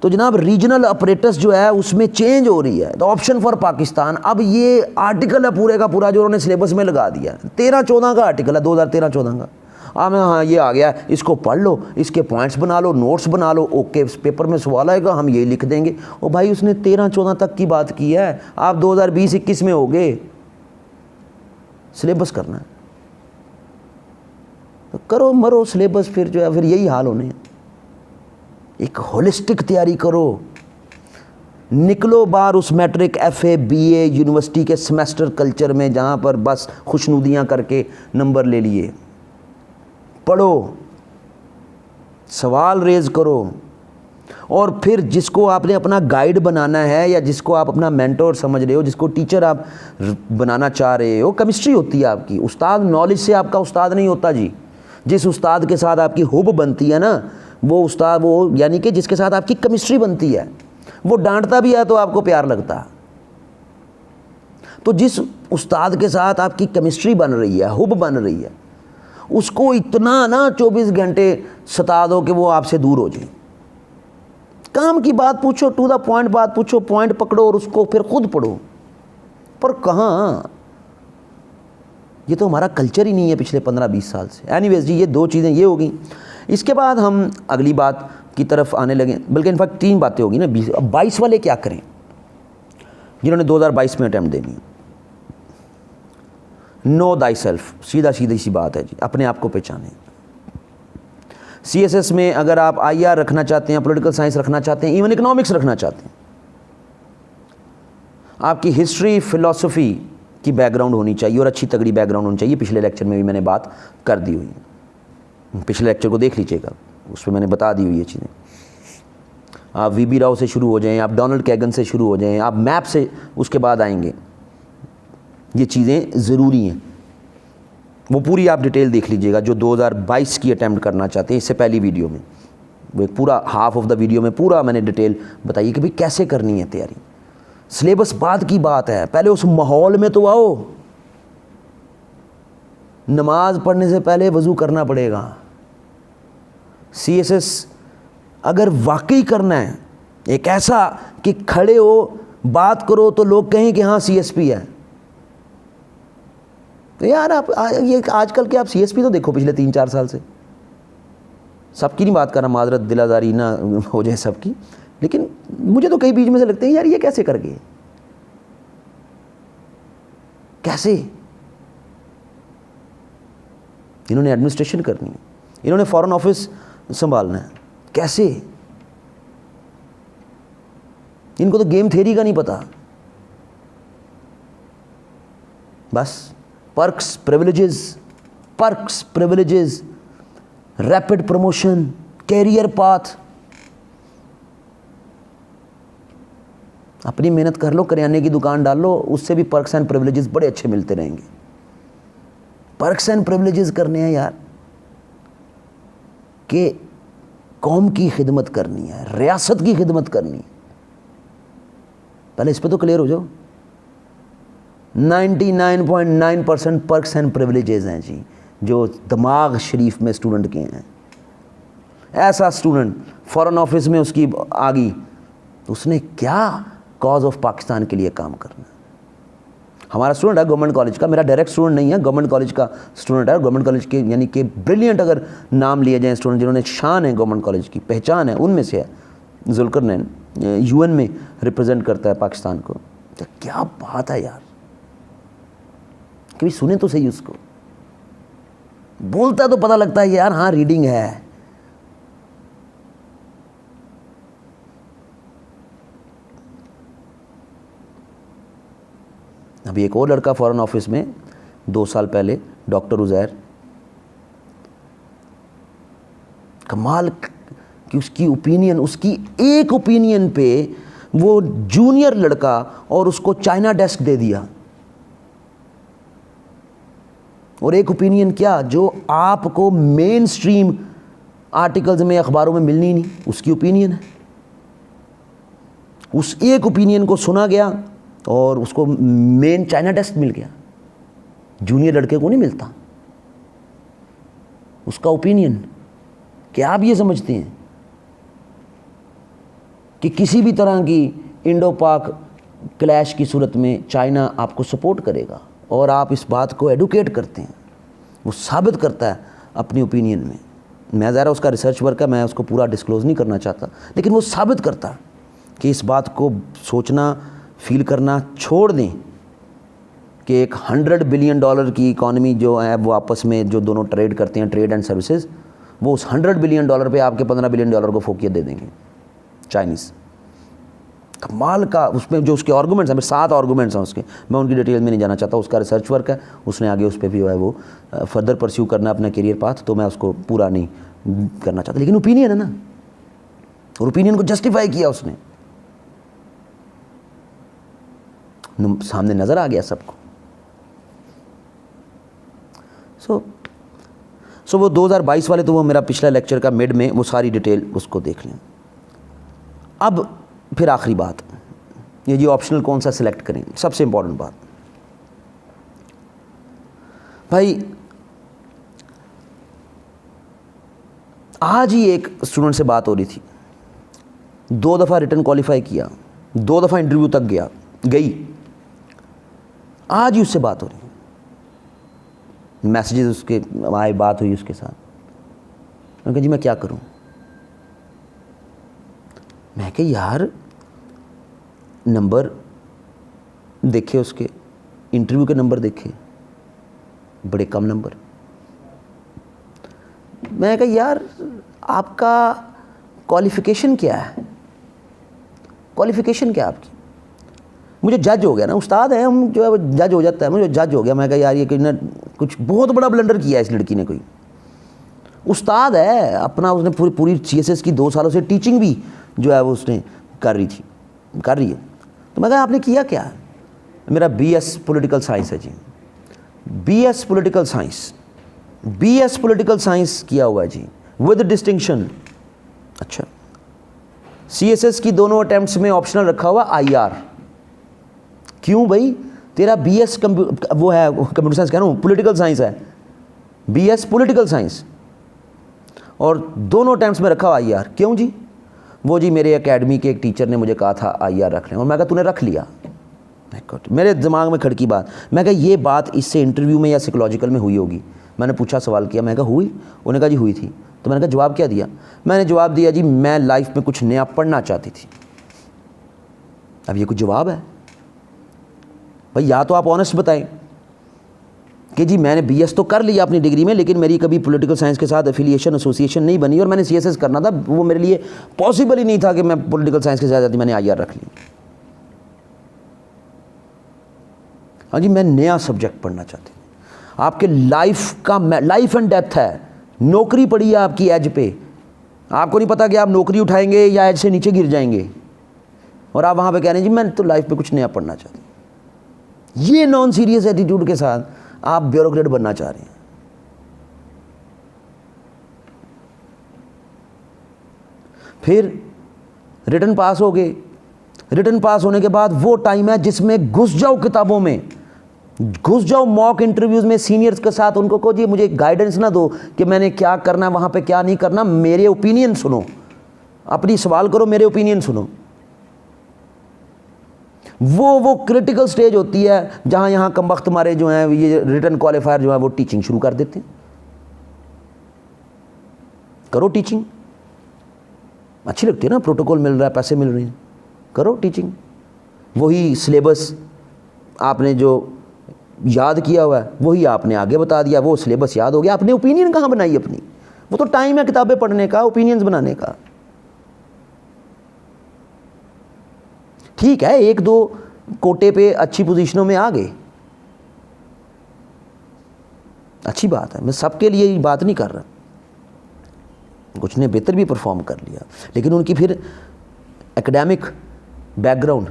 तो जनाब रीजनल ऑपरेटर्स जो है उसमें चेंज हो रही है, तो ऑप्शन फॉर पाकिस्तान। अब ये आर्टिकल है पूरे का पूरा जो उन्होंने सिलेबस में लगा दिया, 13-14 का आर्टिकल है 2013-14 का। हाँ ये आ गया, इसको पढ़ लो, इसके पॉइंट्स बना लो, नोट्स बना लो, ओके पेपर में सवाल आएगा हम ये लिख देंगे। ओ भाई उसने 13-14 तक की बात की है, आप 2020-21 में हो गए, सिलेबस करना है तो करो मरो सिलेबस, फिर जो है फिर यही हाल होने हैं। एक होलिस्टिक तैयारी करो, निकलो बाहर उस मैट्रिक FA BA यूनिवर्सिटी के सेमेस्टर कल्चर में जहाँ पर बस खुशनुदियाँ करके नंबर ले लिए। पढ़ो, सवाल रेज करो, और फिर जिसको आपने अपना गाइड बनाना है या जिसको आप अपना मेंटोर समझ रहे हो, जिसको टीचर आप बनाना चाह रहे हो, केमिस्ट्री होती है आपकी। उस्ताद नॉलेज से आपका उस्ताद नहीं होता जी। जिस उस्ताद के साथ आपकी हुब बनती है ना, वो उस्ताद वो यानी कि जिसके साथ आपकी केमिस्ट्री बनती है, वो डांटता भी है तो आपको प्यार लगता है। तो जिस उस्ताद के साथ आपकी केमिस्ट्री बन रही है, हुब बन रही है, उसको इतना ना 24 घंटे सता दो कि वो आपसे दूर हो जाए। काम की बात पूछो, टू द पॉइंट बात पूछो, पॉइंट पकड़ो और उसको फिर खुद पढ़ो। पर कहाँ, ये तो हमारा कल्चर ही नहीं है पिछले 15-20 साल से। एनीवेज जी, ये दो चीज़ें ये होगी। इसके बाद हम अगली बात की तरफ आने लगे, बल्कि इनफैक्ट 3 बातें होगी ना। 22 वाले क्या करें जिन्होंने 2022 में अटैम्प्ट देनी है? नो दाई सेल्फ, सीधी सी बात है जी, अपने आप को पहचानें। CSS में अगर आप IR रखना चाहते हैं, पॉलिटिकल साइंस रखना चाहते हैं, इवन इकोनॉमिक्स रखना चाहते हैं, आपकी हिस्ट्री फिलॉसफी की बैकग्राउंड होनी चाहिए और अच्छी तगड़ी बैकग्राउंड होनी चाहिए। पिछले लेक्चर में भी मैंने बात कर दी हुई है, पिछले लेक्चर को देख लीजिएगा, उसमें मैंने बता दी हुई ये चीज़ें। आप VB राव से शुरू हो जाएं, आप डोनाल्ड कैगन से शुरू हो जाएं, आप मैप से उसके बाद आएंगे। ये चीज़ें ज़रूरी हैं, वो पूरी आप डिटेल देख लीजिएगा जो 2022 की अटैम्प्ट करना चाहते हैं। इससे पहली वीडियो में वो एक पूरा हाफ ऑफ द वीडियो में पूरा मैंने डिटेल बताई कि भाई कैसे करनी है तैयारी। सिलेबस बाद की बात है, पहले उस माहौल में तो आओ। नमाज पढ़ने से पहले वज़ू करना पड़ेगा। CSS अगर वाकई करना है, एक ऐसा कि खड़े हो बात करो तो लोग कहें कि हाँ CSP है, तो यार आप ये आजकल के आप CSP तो देखो पिछले 3-4 साल से। सबकी नहीं बात कर रहा, माजरत दिलादारी ना हो जाए सबकी, लेकिन मुझे तो कई बीच में से लगते हैं यार ये कैसे कर गए, कैसे? इन्होंने एडमिनिस्ट्रेशन करनी है, इन्होंने फॉरेन ऑफिस संभालना है, कैसे? इनको तो गेम थ्योरी का नहीं पता। बस perks privileges, rapid promotion, career path. अपनी मेहनत कर लो, करियाने की दुकान डाल लो, उससे भी पर्क्स एंड प्रिविलेजेस बड़े अच्छे मिलते रहेंगे। पर्क्स एंड प्रिविलेजेस करने हैं यार, कि कौम की खिदमत करनी है, रियासत की खिदमत करनी है। पहले इस पे तो क्लियर हो जाओ। 99.9% पर्क्स एंड प्रिविलेजेस हैं जी, जो दिमाग शरीफ में स्टूडेंट के हैं। ऐसा स्टूडेंट फॉरेन ऑफिस में उसकी आ गई, तो उसने क्या कॉज ऑफ पाकिस्तान के लिए काम करना। हमारा स्टूडेंट है गवर्नमेंट कॉलेज का, मेरा डायरेक्ट स्टूडेंट नहीं है, गवर्नमेंट कॉलेज का स्टूडेंट है। गवर्नमेंट कॉलेज के यानी कि ब्रिलियंट अगर नाम लिए जाएँ स्टूडेंट जिन्होंने शान है, गवर्नमेंट कॉलेज की पहचान है, उनमें से है जुल्करनैन। UN में रिप्रेजेंट करता है पाकिस्तान को। तो क्या बात है यार, कभी सुने तो सही उसको, बोलता तो पता लगता है यार हाँ रीडिंग है। अभी एक और लड़का फॉरेन ऑफिस में 2 साल पहले, डॉक्टर उज़ैर, कमाल कि उसकी ओपिनियन, उसकी एक ओपिनियन पे वो जूनियर लड़का और उसको चाइना डेस्क दे दिया। और एक ओपिनियन क्या जो आपको मेन स्ट्रीम आर्टिकल्स में, अखबारों में मिलनी नहीं, उसकी ओपिनियन है। उस एक ओपिनियन को सुना गया और उसको मेन चाइना डेस्क मिल गया। जूनियर लड़के को नहीं मिलता उसका ओपिनियन। क्या आप ये समझते हैं कि किसी भी तरह की इंडो पाक क्लैश की सूरत में चाइना आपको सपोर्ट करेगा? और आप इस बात को एडुकेट करते हैं, वो साबित करता है अपनी ओपिनियन में। मैं ज़रा उसका रिसर्च वर्क है, मैं उसको पूरा डिस्क्लोज़ नहीं करना चाहता, लेकिन वो साबित करता है कि इस बात को सोचना, फील करना छोड़ दें कि एक $100 बिलियन की इकॉनमी जो है वो आपस में जो दोनों ट्रेड करते हैं, ट्रेड एंड सर्विसेज, वो उस $100 बिलियन पे आपके $15 बिलियन को फोकियत दे देंगे चाइनीज़। कमाल का उसमें जो उसके आर्गूमेंट्स हैं, 7 आर्गूमेंट्स हैं उसके, मैं उनकी डिटेल में नहीं जाना चाहता, उसका रिसर्च वर्क है, उसने आगे उस पर भी जो है वो फर्दर परस्यू करना अपना करियर पाथ, तो मैं उसको पूरा नहीं करना चाहता। लेकिन ओपिनियन है ना, और ओपिनियन को जस्टिफाई किया उसने, सामने नज़र आ गया सबको। सो वो 2022 वाले, तो वो मेरा पिछला लेक्चर का मिड में वो सारी डिटेल उसको देख लें। अब फिर आखिरी बात, ये जी ऑप्शनल कौन सा सिलेक्ट करें, सबसे इंपॉर्टेंट बात भाई। आज ही एक स्टूडेंट से बात हो रही थी, 2 दफ़ा रिटर्न क्वालिफाई किया, 2 दफ़ा इंटरव्यू तक गई, आज ही उससे बात हो रही, मैसेजेस उसके आए, बात हुई उसके साथ। मैंने कहा जी मैं क्या करूं? मैं कहा यार नंबर देखे उसके, इंटरव्यू के नंबर देखे, बड़े कम नंबर। मैं कहा यार आपका क्वालिफ़िकेशन क्या है, क्वालिफ़िकेशन क्या है आपकी? मुझे जज हो गया ना, उस्ताद है हम जो है जज हो जाता है, मुझे जज हो गया। मैं कहा यार ये कुछ बहुत बड़ा ब्लंडर किया है इस लड़की ने, कोई उस्ताद है अपना, उसने पूरी CSS की 2 सालों से टीचिंग भी जो है वो उसने कर रही है। तो मैं कहा आपने किया क्या? मेरा BS पॉलिटिकल साइंस है जी, BS पॉलिटिकल साइंस किया हुआ है जी, विद डिस्टिंक्शन। अच्छा, CSS की दोनों अटेम्प्ट्स में ऑप्शनल रखा हुआ IR। क्यों भाई? तेरा BS वो है कंप्यूटर साइंस, कह रहा हूँ पॉलिटिकल साइंस है, BS पॉलिटिकल साइंस, और दोनों अटेम्प्ट्स में रखा हुआ IR। क्यों जी? वो जी मेरे एकेडमी के एक टीचर ने मुझे कहा था IR रख लें, और मैं कहा तूने रख लिया। मेरे दिमाग में खड़की बात, मैं कहा ये बात इससे इंटरव्यू में या साइकोलॉजिकल में हुई होगी। मैंने पूछा, सवाल किया, मैं कहा हुई? उन्होंने कहा जी हुई थी। तो मैंने कहा जवाब क्या दिया? मैंने जवाब दिया जी मैं लाइफ में कुछ नया पढ़ना चाहती थी। अब ये कुछ जवाब है भाई? या तो आप ऑनेस्ट बताएं कि जी मैंने BS तो कर लिया अपनी डिग्री में, लेकिन मेरी कभी पॉलिटिकल साइंस के साथ एफिलिएशन एसोसिएशन नहीं बनी, और मैंने CSS करना था, वो मेरे लिए पॉसिबल ही नहीं था कि मैं पॉलिटिकल साइंस के साथ जाती, मैंने IR रख ली। हाँ जी मैं नया सब्जेक्ट पढ़ना चाहती हूँ। आपके लाइफ एंड डेथ है, नौकरी पड़ी है आपकी एज पे, आपको नहीं पता कि आप नौकरी उठाएंगे या एज से नीचे गिर जाएंगे, और आप वहाँ पे कह रहे हैं जी मैं तो लाइफ में कुछ नया पढ़ना चाहती हूँ। ये नॉन सीरियस एटीट्यूड के साथ आप ब्यूरोक्रेट बनना चाह रहे हैं। फिर रिटर्न पास हो गए, रिटर्न पास होने के बाद वो टाइम है जिसमें घुस जाओ किताबों में, घुस जाओ मॉक इंटरव्यूज में सीनियर्स के साथ, उनको कहो जी मुझे गाइडेंस ना दो कि मैंने क्या करना है, वहाँ पे क्या नहीं करना, मेरे ओपिनियन सुनो, अपनी सवाल करो, मेरे ओपिनियन सुनो। वो क्रिटिकल स्टेज होती है जहाँ यहाँ कमबख्त हमारे जो हैं ये रिटन क्वालिफायर जो है वो टीचिंग शुरू कर देते हैं। करो टीचिंग, अच्छी लगती है ना, प्रोटोकॉल मिल रहा है, पैसे मिल रहे हैं, करो टीचिंग। वही सिलेबस आपने जो याद किया हुआ है वही आपने आगे बता दिया, वो सिलेबस याद हो गया, आपने ओपिनियन कहाँ बनाई अपनी? वो तो टाइम है किताबें पढ़ने का, ओपिनियंस बनाने का। ठीक है, एक दो कोटे पे अच्छी पोजीशनों में आ गए, अच्छी बात है, मैं सबके लिए ये बात नहीं कर रहा, कुछ ने बेहतर भी परफॉर्म कर लिया, लेकिन उनकी फिर एकेडमिक बैकग्राउंड,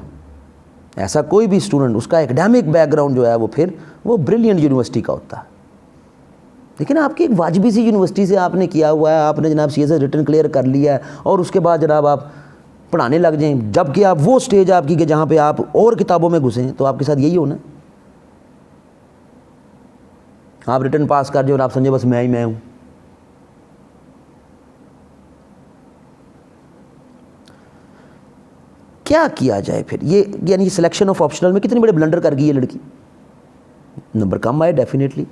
ऐसा कोई भी स्टूडेंट उसका एकेडमिक बैकग्राउंड जो है वो फिर वो ब्रिलियंट यूनिवर्सिटी का होता है। लेकिन आपकी एक वाजबी सी यूनिवर्सिटी से आपने किया हुआ है, आपने जनाब CSS रिटर्न क्लियर कर लिया है और उसके बाद जनाब आप पढ़ाने लग जाएं, जबकि आप वो स्टेज आपकी कि जहाँ पे आप और किताबों में घुसें, तो आपके साथ यही होना। आप रिटर्न पास कर जाओ और आप समझे बस मैं ही मैं हूँ। क्या किया जाए फिर? ये यानी सिलेक्शन ऑफ ऑप्शनल में कितनी बड़े ब्लंडर कर गई ये लड़की, नंबर कम आए डेफिनेटली।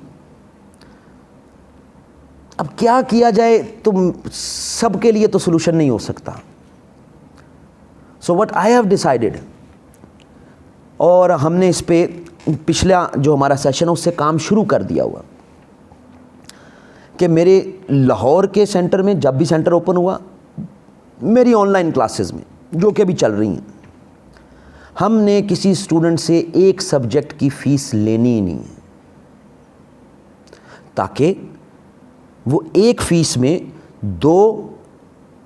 अब क्या किया जाए? तो सबके लिए तो सोल्यूशन नहीं हो सकता। So what I have decided, और हमने इस पे पिछला जो हमारा सेशन है उससे काम शुरू कर दिया हुआ, कि मेरे लाहौर के सेंटर में जब भी सेंटर ओपन हुआ, मेरी ऑनलाइन क्लासेस में जो कि अभी चल रही हैं, हमने किसी स्टूडेंट से एक सब्जेक्ट की फ़ीस लेनी ही नहीं है, ताकि वो एक फ़ीस में दो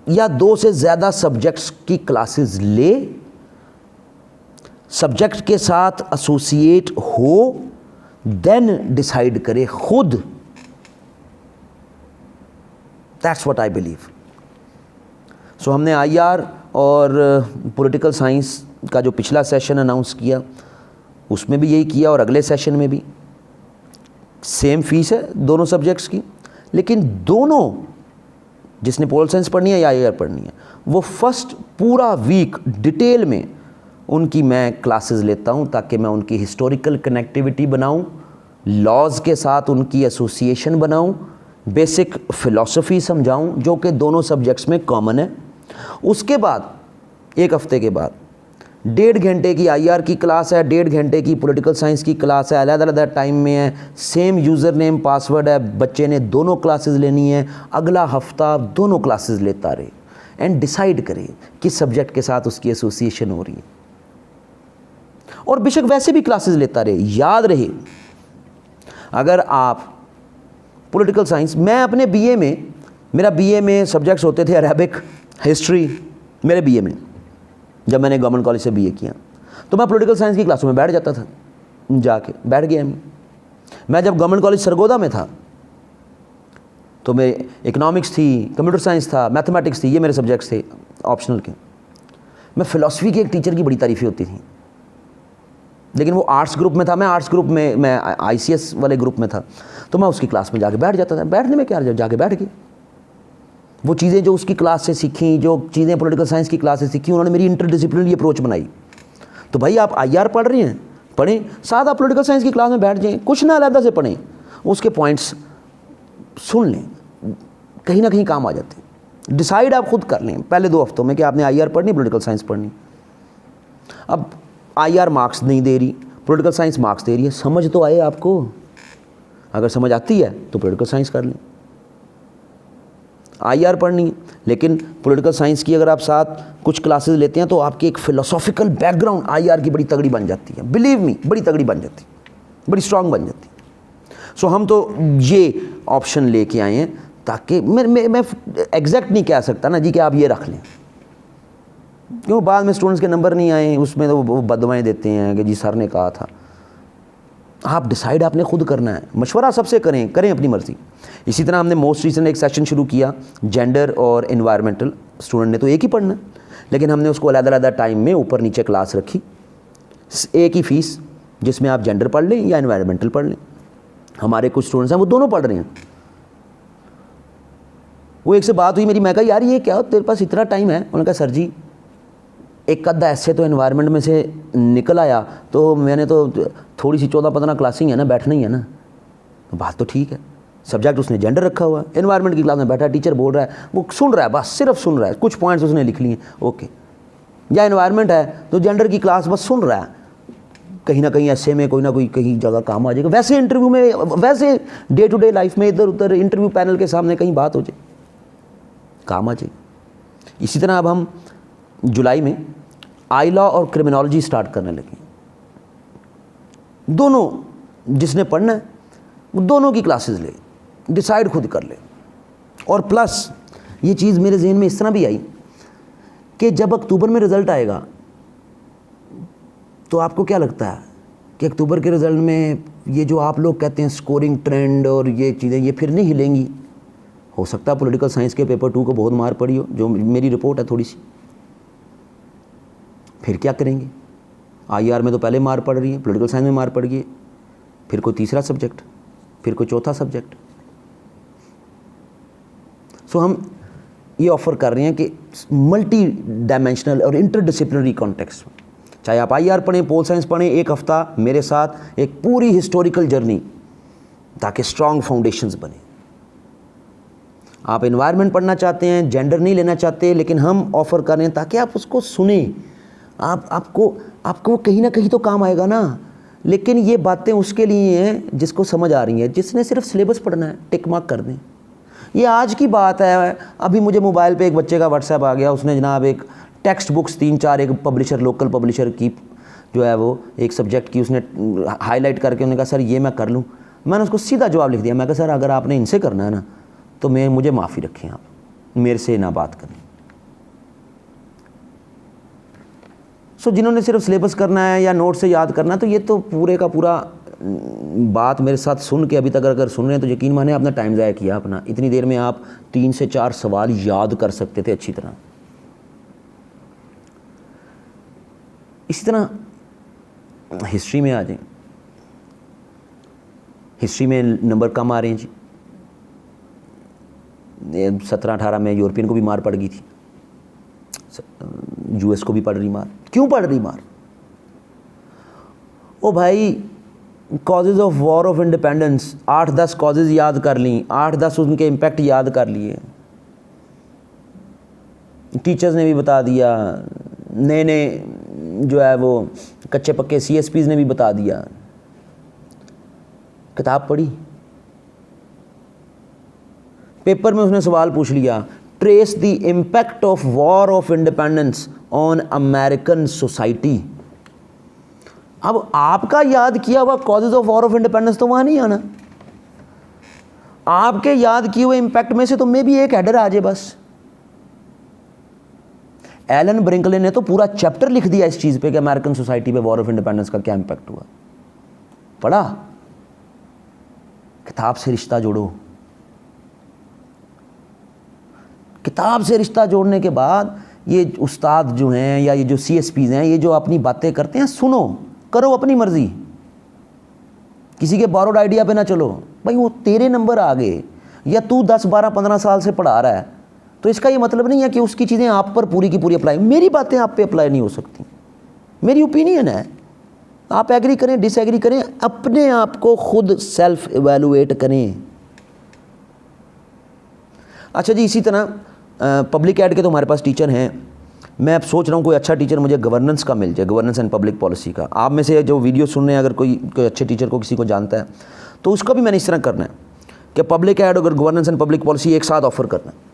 या दो से ज़्यादा सब्जेक्ट्स की क्लासेस ले, सब्जेक्ट के साथ एसोसिएट हो, देन डिसाइड करे खुद। That's what I believe. So हमने IR और पॉलिटिकल साइंस का जो पिछला सेशन अनाउंस किया उसमें भी यही किया, और अगले सेशन में भी सेम फीस है दोनों सब्जेक्ट्स की, लेकिन दोनों, जिसने पोल साइंस पढ़नी है या IR पढ़नी है, वो फर्स्ट पूरा वीक डिटेल में उनकी मैं क्लासेस लेता हूँ, ताकि मैं उनकी हिस्टोरिकल कनेक्टिविटी बनाऊँ, लॉज के साथ उनकी एसोसिएशन बनाऊँ, बेसिक फ़िलॉसफी समझाऊँ जो कि दोनों सब्जेक्ट्स में कॉमन है। उसके बाद एक हफ्ते के बाद 1.5 घंटे की IR की क्लास है, 1.5 घंटे की पॉलिटिकल साइंस की क्लास है, अलग-अलग टाइम में है, सेम यूज़र नेम पासवर्ड है, बच्चे ने दोनों क्लासेस लेनी है। अगला हफ्ता दोनों क्लासेस लेता रहे एंड डिसाइड करे किस सब्जेक्ट के साथ उसकी एसोसिएशन हो रही है, और बेशक वैसे भी क्लासेस लेता रहे। याद रहे, अगर आप पॉलिटिकल साइंस, मैं अपने BA में, मेरा BA में सब्जेक्ट्स होते थे अरेबिक, हिस्ट्री, मेरे BA में जब मैंने गवर्नमेंट कॉलेज से BA किया, तो मैं पॉलिटिकल साइंस की क्लासों में बैठ जाता था, जाके बैठ गया मैं जब गवर्नमेंट कॉलेज सरगोदा में था तो मेरे इकोनॉमिक्स थी, कंप्यूटर साइंस था, मैथमेटिक्स थी, ये मेरे सब्जेक्ट्स थे ऑप्शनल के। मैं फ़िलासफ़ी के एक टीचर की बड़ी तारीफ़ें होती थी, लेकिन वो आर्ट्स ग्रुप में था, मैं आर्ट्स ग्रुप में, मैं ICS वाले ग्रुप में था, तो मैं उसकी क्लास में जाके बैठ जाता था। बैठने में क्या, जाके बैठ गए। वो चीज़ें जो उसकी क्लास से सीखी, जो चीज़ें पॉलिटिकल साइंस की क्लास से सीखी, उन्होंने मेरी इंटरडिसिप्लिनरी अप्रोच बनाई। तो भाई आप IR पढ़ रहे हैं, पढ़ें, साथ आप पॉलिटिकल साइंस की क्लास में बैठ जाएं, कुछ ना अलग से पढ़ें, उसके पॉइंट्स सुन लें, कहीं ना कहीं काम आ जाते हैं। डिसाइड आप खुद कर लें पहले 2 हफ्तों में कि आपने IR पढ़नी, पॉलिटिकल साइंस पढ़नी। अब IR मार्क्स नहीं दे रही, पॉलिटिकल साइंस मार्क्स दे रही है, समझ तो आए आपको। अगर समझ आती है तो पॉलिटिकल साइंस कर लें। IR पढ़नी है, लेकिन पॉलिटिकल साइंस की अगर आप साथ कुछ क्लासेस लेते हैं तो आपकी एक फ़िलोसॉफिकल बैकग्राउंड IR की बड़ी तगड़ी बन जाती है। बिलीव मी, बड़ी तगड़ी बन जाती है, बड़ी स्ट्रांग बन जाती है। सो हम तो ये ऑप्शन लेके आए हैं, ताकि मैं एग्जैक्ट नहीं कह सकता ना जी कि आप ये रख लें, क्यों बाद में स्टूडेंट्स के नंबर नहीं आए, उसमें तो वो बदवाएँ देते हैं कि जी सर ने कहा था। आप डिसाइड आपने खुद करना है, मशवरा सबसे करें अपनी मर्ज़ी। इसी तरह हमने मोस्ट रिसेंट एक सेशन शुरू किया जेंडर और एनवायरमेंटल। स्टूडेंट ने तो एक ही पढ़ना, लेकिन हमने उसको अलग-अलग टाइम में ऊपर नीचे क्लास रखी, एक ही फ़ीस, जिसमें आप जेंडर पढ़ लें या एनवायरमेंटल पढ़ लें। हमारे कुछ स्टूडेंट्स हैं वो दोनों पढ़ रहे हैं। वो एक से बात हुई मेरी, मैं कहा यार ये क्या, तेरे पास इतना टाइम है? उन्होंने कहा सर जी एक अद्धा ऐसे तो एनवायरनमेंट में से निकल आया, तो मैंने तो थोड़ी सी 14-15 क्लास ही है ना, बैठना ही है ना, तो बात तो ठीक है। सब्जेक्ट उसने जेंडर रखा हुआ है, एनवायरनमेंट की क्लास में बैठा, टीचर बोल रहा है, वो सुन रहा है, बस सिर्फ सुन रहा है, कुछ पॉइंट्स उसने लिख लिए, ओके। या एनवायरनमेंट है तो जेंडर की क्लास बस सुन रहा है, कहीं ना कहीं ऐसे में कोई ना कोई कहीं जगह काम आ जाएगा, वैसे इंटरव्यू में, वैसे डे टू डे लाइफ में इधर उधर इंटरव्यू पैनल के सामने कहीं बात हो जाए, काम आ जाए। इसी तरह अब हम जुलाई में आई लॉ और क्रिमिनोलॉजी स्टार्ट करने लगे। दोनों जिसने पढ़ना है वो दोनों की क्लासेस ले, डिसाइड खुद कर ले। और प्लस ये चीज़ मेरे जहन में इस तरह भी आई कि जब अक्टूबर में रिज़ल्ट आएगा तो आपको क्या लगता है कि अक्टूबर के रिज़ल्ट में ये जो आप लोग कहते हैं स्कोरिंग ट्रेंड और ये चीज़ें ये फिर नहीं हिलेंगी? हो सकता है पॉलिटिकल साइंस के पेपर 2 को बहुत मार पड़ी हो, जो मेरी रिपोर्ट है थोड़ी सी, फिर क्या करेंगे? IR में तो पहले मार पड़ रही है, पॉलिटिकल साइंस में मार पड़ गई, फिर कोई तीसरा सब्जेक्ट, फिर कोई चौथा सब्जेक्ट। सो हम ये ऑफ़र कर रहे हैं कि मल्टी डायमेंशनल और इंटरडिसिप्लिनरी कॉन्टेक्स्ट में, चाहे आप IR पढ़ें, पोल साइंस पढ़ें, एक हफ़्ता मेरे साथ एक पूरी हिस्टोरिकल जर्नी, ताकि स्ट्रॉन्ग फाउंडेशंस बने। आप एनवायरनमेंट पढ़ना चाहते हैं, जेंडर नहीं लेना चाहते, लेकिन हम ऑफ़र कर रहे हैं ताकि आप उसको सुने, आपको कहीं ना कहीं तो काम आएगा ना। लेकिन ये बातें उसके लिए हैं जिसको समझ आ रही हैं, जिसने सिर्फ सिलेबस पढ़ना है, टिक मार्क कर दें। ये आज की बात है, अभी मुझे मोबाइल पे एक बच्चे का व्हाट्सएप आ गया, उसने जनाब एक टेक्स्ट बुक्स 3-4 एक पब्लिशर, लोकल पब्लिशर की जो है वो एक सब्जेक्ट की उसने हाईलाइट करके उन्होंने कहा सर ये मैं कर लूँ। मैंने उसको सीधा जवाब लिख दिया, मैं कहा सर अगर आपने इनसे करना है ना तो मुझे माफ़ी रखें, आप मेरे से ना बात करें। सो जिन्होंने सिर्फ सिलेबस करना है या नोट से याद करना है, तो ये तो पूरे का पूरा बात मेरे साथ सुन के अभी तक अगर सुन रहे हैं तो यकीन माने आपने टाइम ज़ाया किया अपना। इतनी देर में आप 3 से 4 सवाल याद कर सकते थे अच्छी तरह। इसी तरह हिस्ट्री में आ जाए, हिस्ट्री में नंबर कम आ रहे हैं जी। 17-18 में यूरोपियन को भी मार पड़ गई थी, US को भी पड़ रही मार। क्यों पड़ रही मार? ओ भाई, causes of war of independence 8-10 causes याद कर ली, 8-10 उनके इम्पैक्ट याद कर लिए, टीचर्स ने भी बता दिया, नए जो है वो कच्चे पक्के CSPs ने भी बता दिया। किताब पढ़ी, पेपर में उसने सवाल पूछ लिया, trace the impact of war of independence on American society. अब आपका याद किया हुआ causes of war of independence तो वहां नहीं आना, आपके याद किए हुए इम्पैक्ट में से तो मे भी एक हेडर आ जाए बस। एलन ब्रिंकले ने तो पूरा चैप्टर लिख दिया इस चीज पे कि अमेरिकन सोसाइटी पे वॉर ऑफ इंडिपेंडेंस का क्या इम्पैक्ट हुआ। पढ़ा? किताब से रिश्ता जोड़ो। किताब से रिश्ता जोड़ने के बाद ये उस्ताद जो हैं या ये जो CSPs हैं, ये जो अपनी बातें करते हैं, सुनो, करो अपनी मर्जी, किसी के बोरोड आइडिया पे ना चलो। भाई वो तेरे नंबर आ गए या तू 10, 12, 15 साल से पढ़ा रहा है, तो इसका ये मतलब नहीं है कि उसकी चीज़ें आप पर पूरी की पूरी अप्लाई, मेरी बातें आप पे अप्लाई नहीं हो सकती, मेरी ओपिनियन है। आप एग्री करें, डिसएग्री करें, अपने आप को खुद सेल्फ एवेलुएट करें। अच्छा जी, इसी तरह पब्लिक एड के तो हमारे पास टीचर हैं। मैं अब सोच रहा हूँ कोई अच्छा टीचर मुझे गवर्नेंस का मिल जाए, गवर्नेंस एंड पब्लिक पॉलिसी का। आप में से जो वीडियो सुन रहे हैं, अगर कोई अच्छे टीचर को किसी को जानता है तो उसका भी मैंने इस तरह करना है कि पब्लिक एड और गवर्नेंस एंड पब्लिक पॉलिसी एक साथ ऑफर करना है।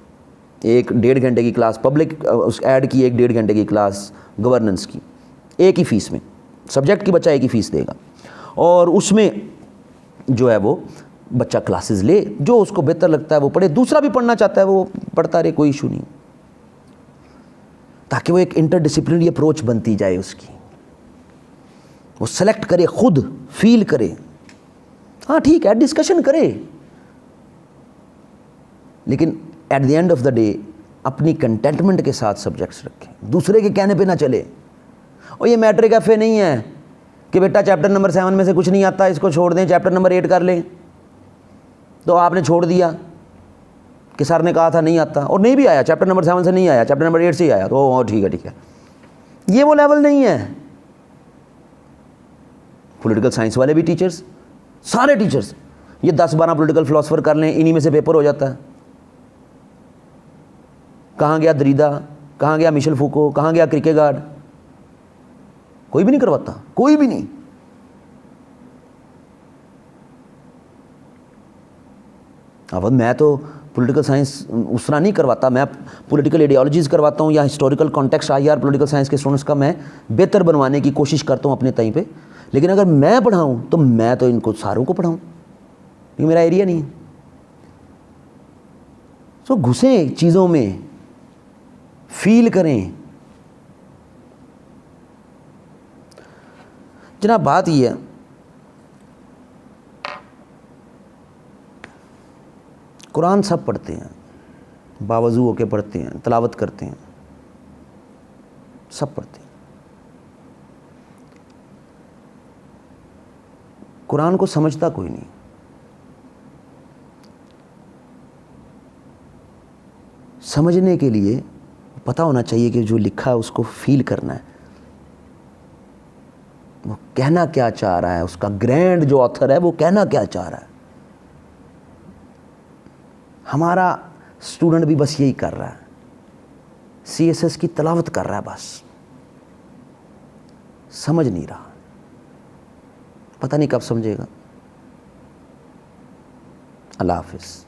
1-1.5 घंटे की क्लास पब्लिक उस एड की, 1-1.5 घंटे की क्लास गवर्नेंस की, एक ही फीस में, सब्जेक्ट की बच्चा एक ही फीस देगा, और उसमें जो है वो बच्चा क्लासेस ले, जो उसको बेहतर लगता है वो पढ़े, दूसरा भी पढ़ना चाहता है वो पढ़ता रहे, कोई इशू नहीं, ताकि वो एक इंटरडिसिप्लिनरी अप्रोच बनती जाए उसकी, वो सेलेक्ट करे, खुद फील करे। हाँ ठीक है, डिस्कशन करे, लेकिन at the end of the day अपनी कंटेंटमेंट के साथ सब्जेक्ट्स रखें, दूसरे के कहने पे ना चले। और ये मैट्रिक FA नहीं है कि बेटा चैप्टर नंबर 7 में से कुछ नहीं आता, इसको छोड़ दें, चैप्टर नंबर 8 कर लें, तो आपने छोड़ दिया कि सर ने कहा था नहीं आता, और नहीं भी आया, चैप्टर नंबर 7 से नहीं आया, चैप्टर नंबर 8 से ही आया, तो ठीक है ठीक है, ये वो लेवल नहीं है। पॉलिटिकल साइंस वाले भी टीचर्स, सारे टीचर्स, ये 10-12 पॉलिटिकल फिलोसफर कर लें, इन्हीं में से पेपर हो जाता है। कहाँ गया दरीदा, कहाँ गया मिशेल फूको, कहाँ गया किर्केगार्ड? कोई भी नहीं करवाता, कोई भी नहीं। अब मैं तो पॉलिटिकल साइंस उस तरह नहीं करवाता, मैं पॉलिटिकल आइडियोलॉजीज़ करवाता हूँ या historical context IR political science के स्टूडेंट्स का मैं बेहतर बनवाने की कोशिश करता हूँ अपने टाइम पे। लेकिन अगर मैं पढ़ाऊँ तो मैं तो इनको सारों को पढ़ाऊँ, ये मेरा एरिया नहीं है। तो घुसें चीज़ों में, फील करें। जनाब बात ये है, कुरान सब पढ़ते हैं, बावजू होके पढ़ते हैं, तिलावत करते हैं, सब पढ़ते हैं। कुरान को समझता कोई नहीं। समझने के लिए पता होना चाहिए कि जो लिखा है उसको फील करना है, वो कहना क्या चाह रहा है, उसका ग्रैंड जो ऑथर है वो कहना क्या चाह रहा है। हमारा स्टूडेंट भी बस यही कर रहा है, CSS की तिलावत कर रहा है, बस समझ नहीं रहा, पता नहीं कब समझेगा। अल्लाह हाफिज़।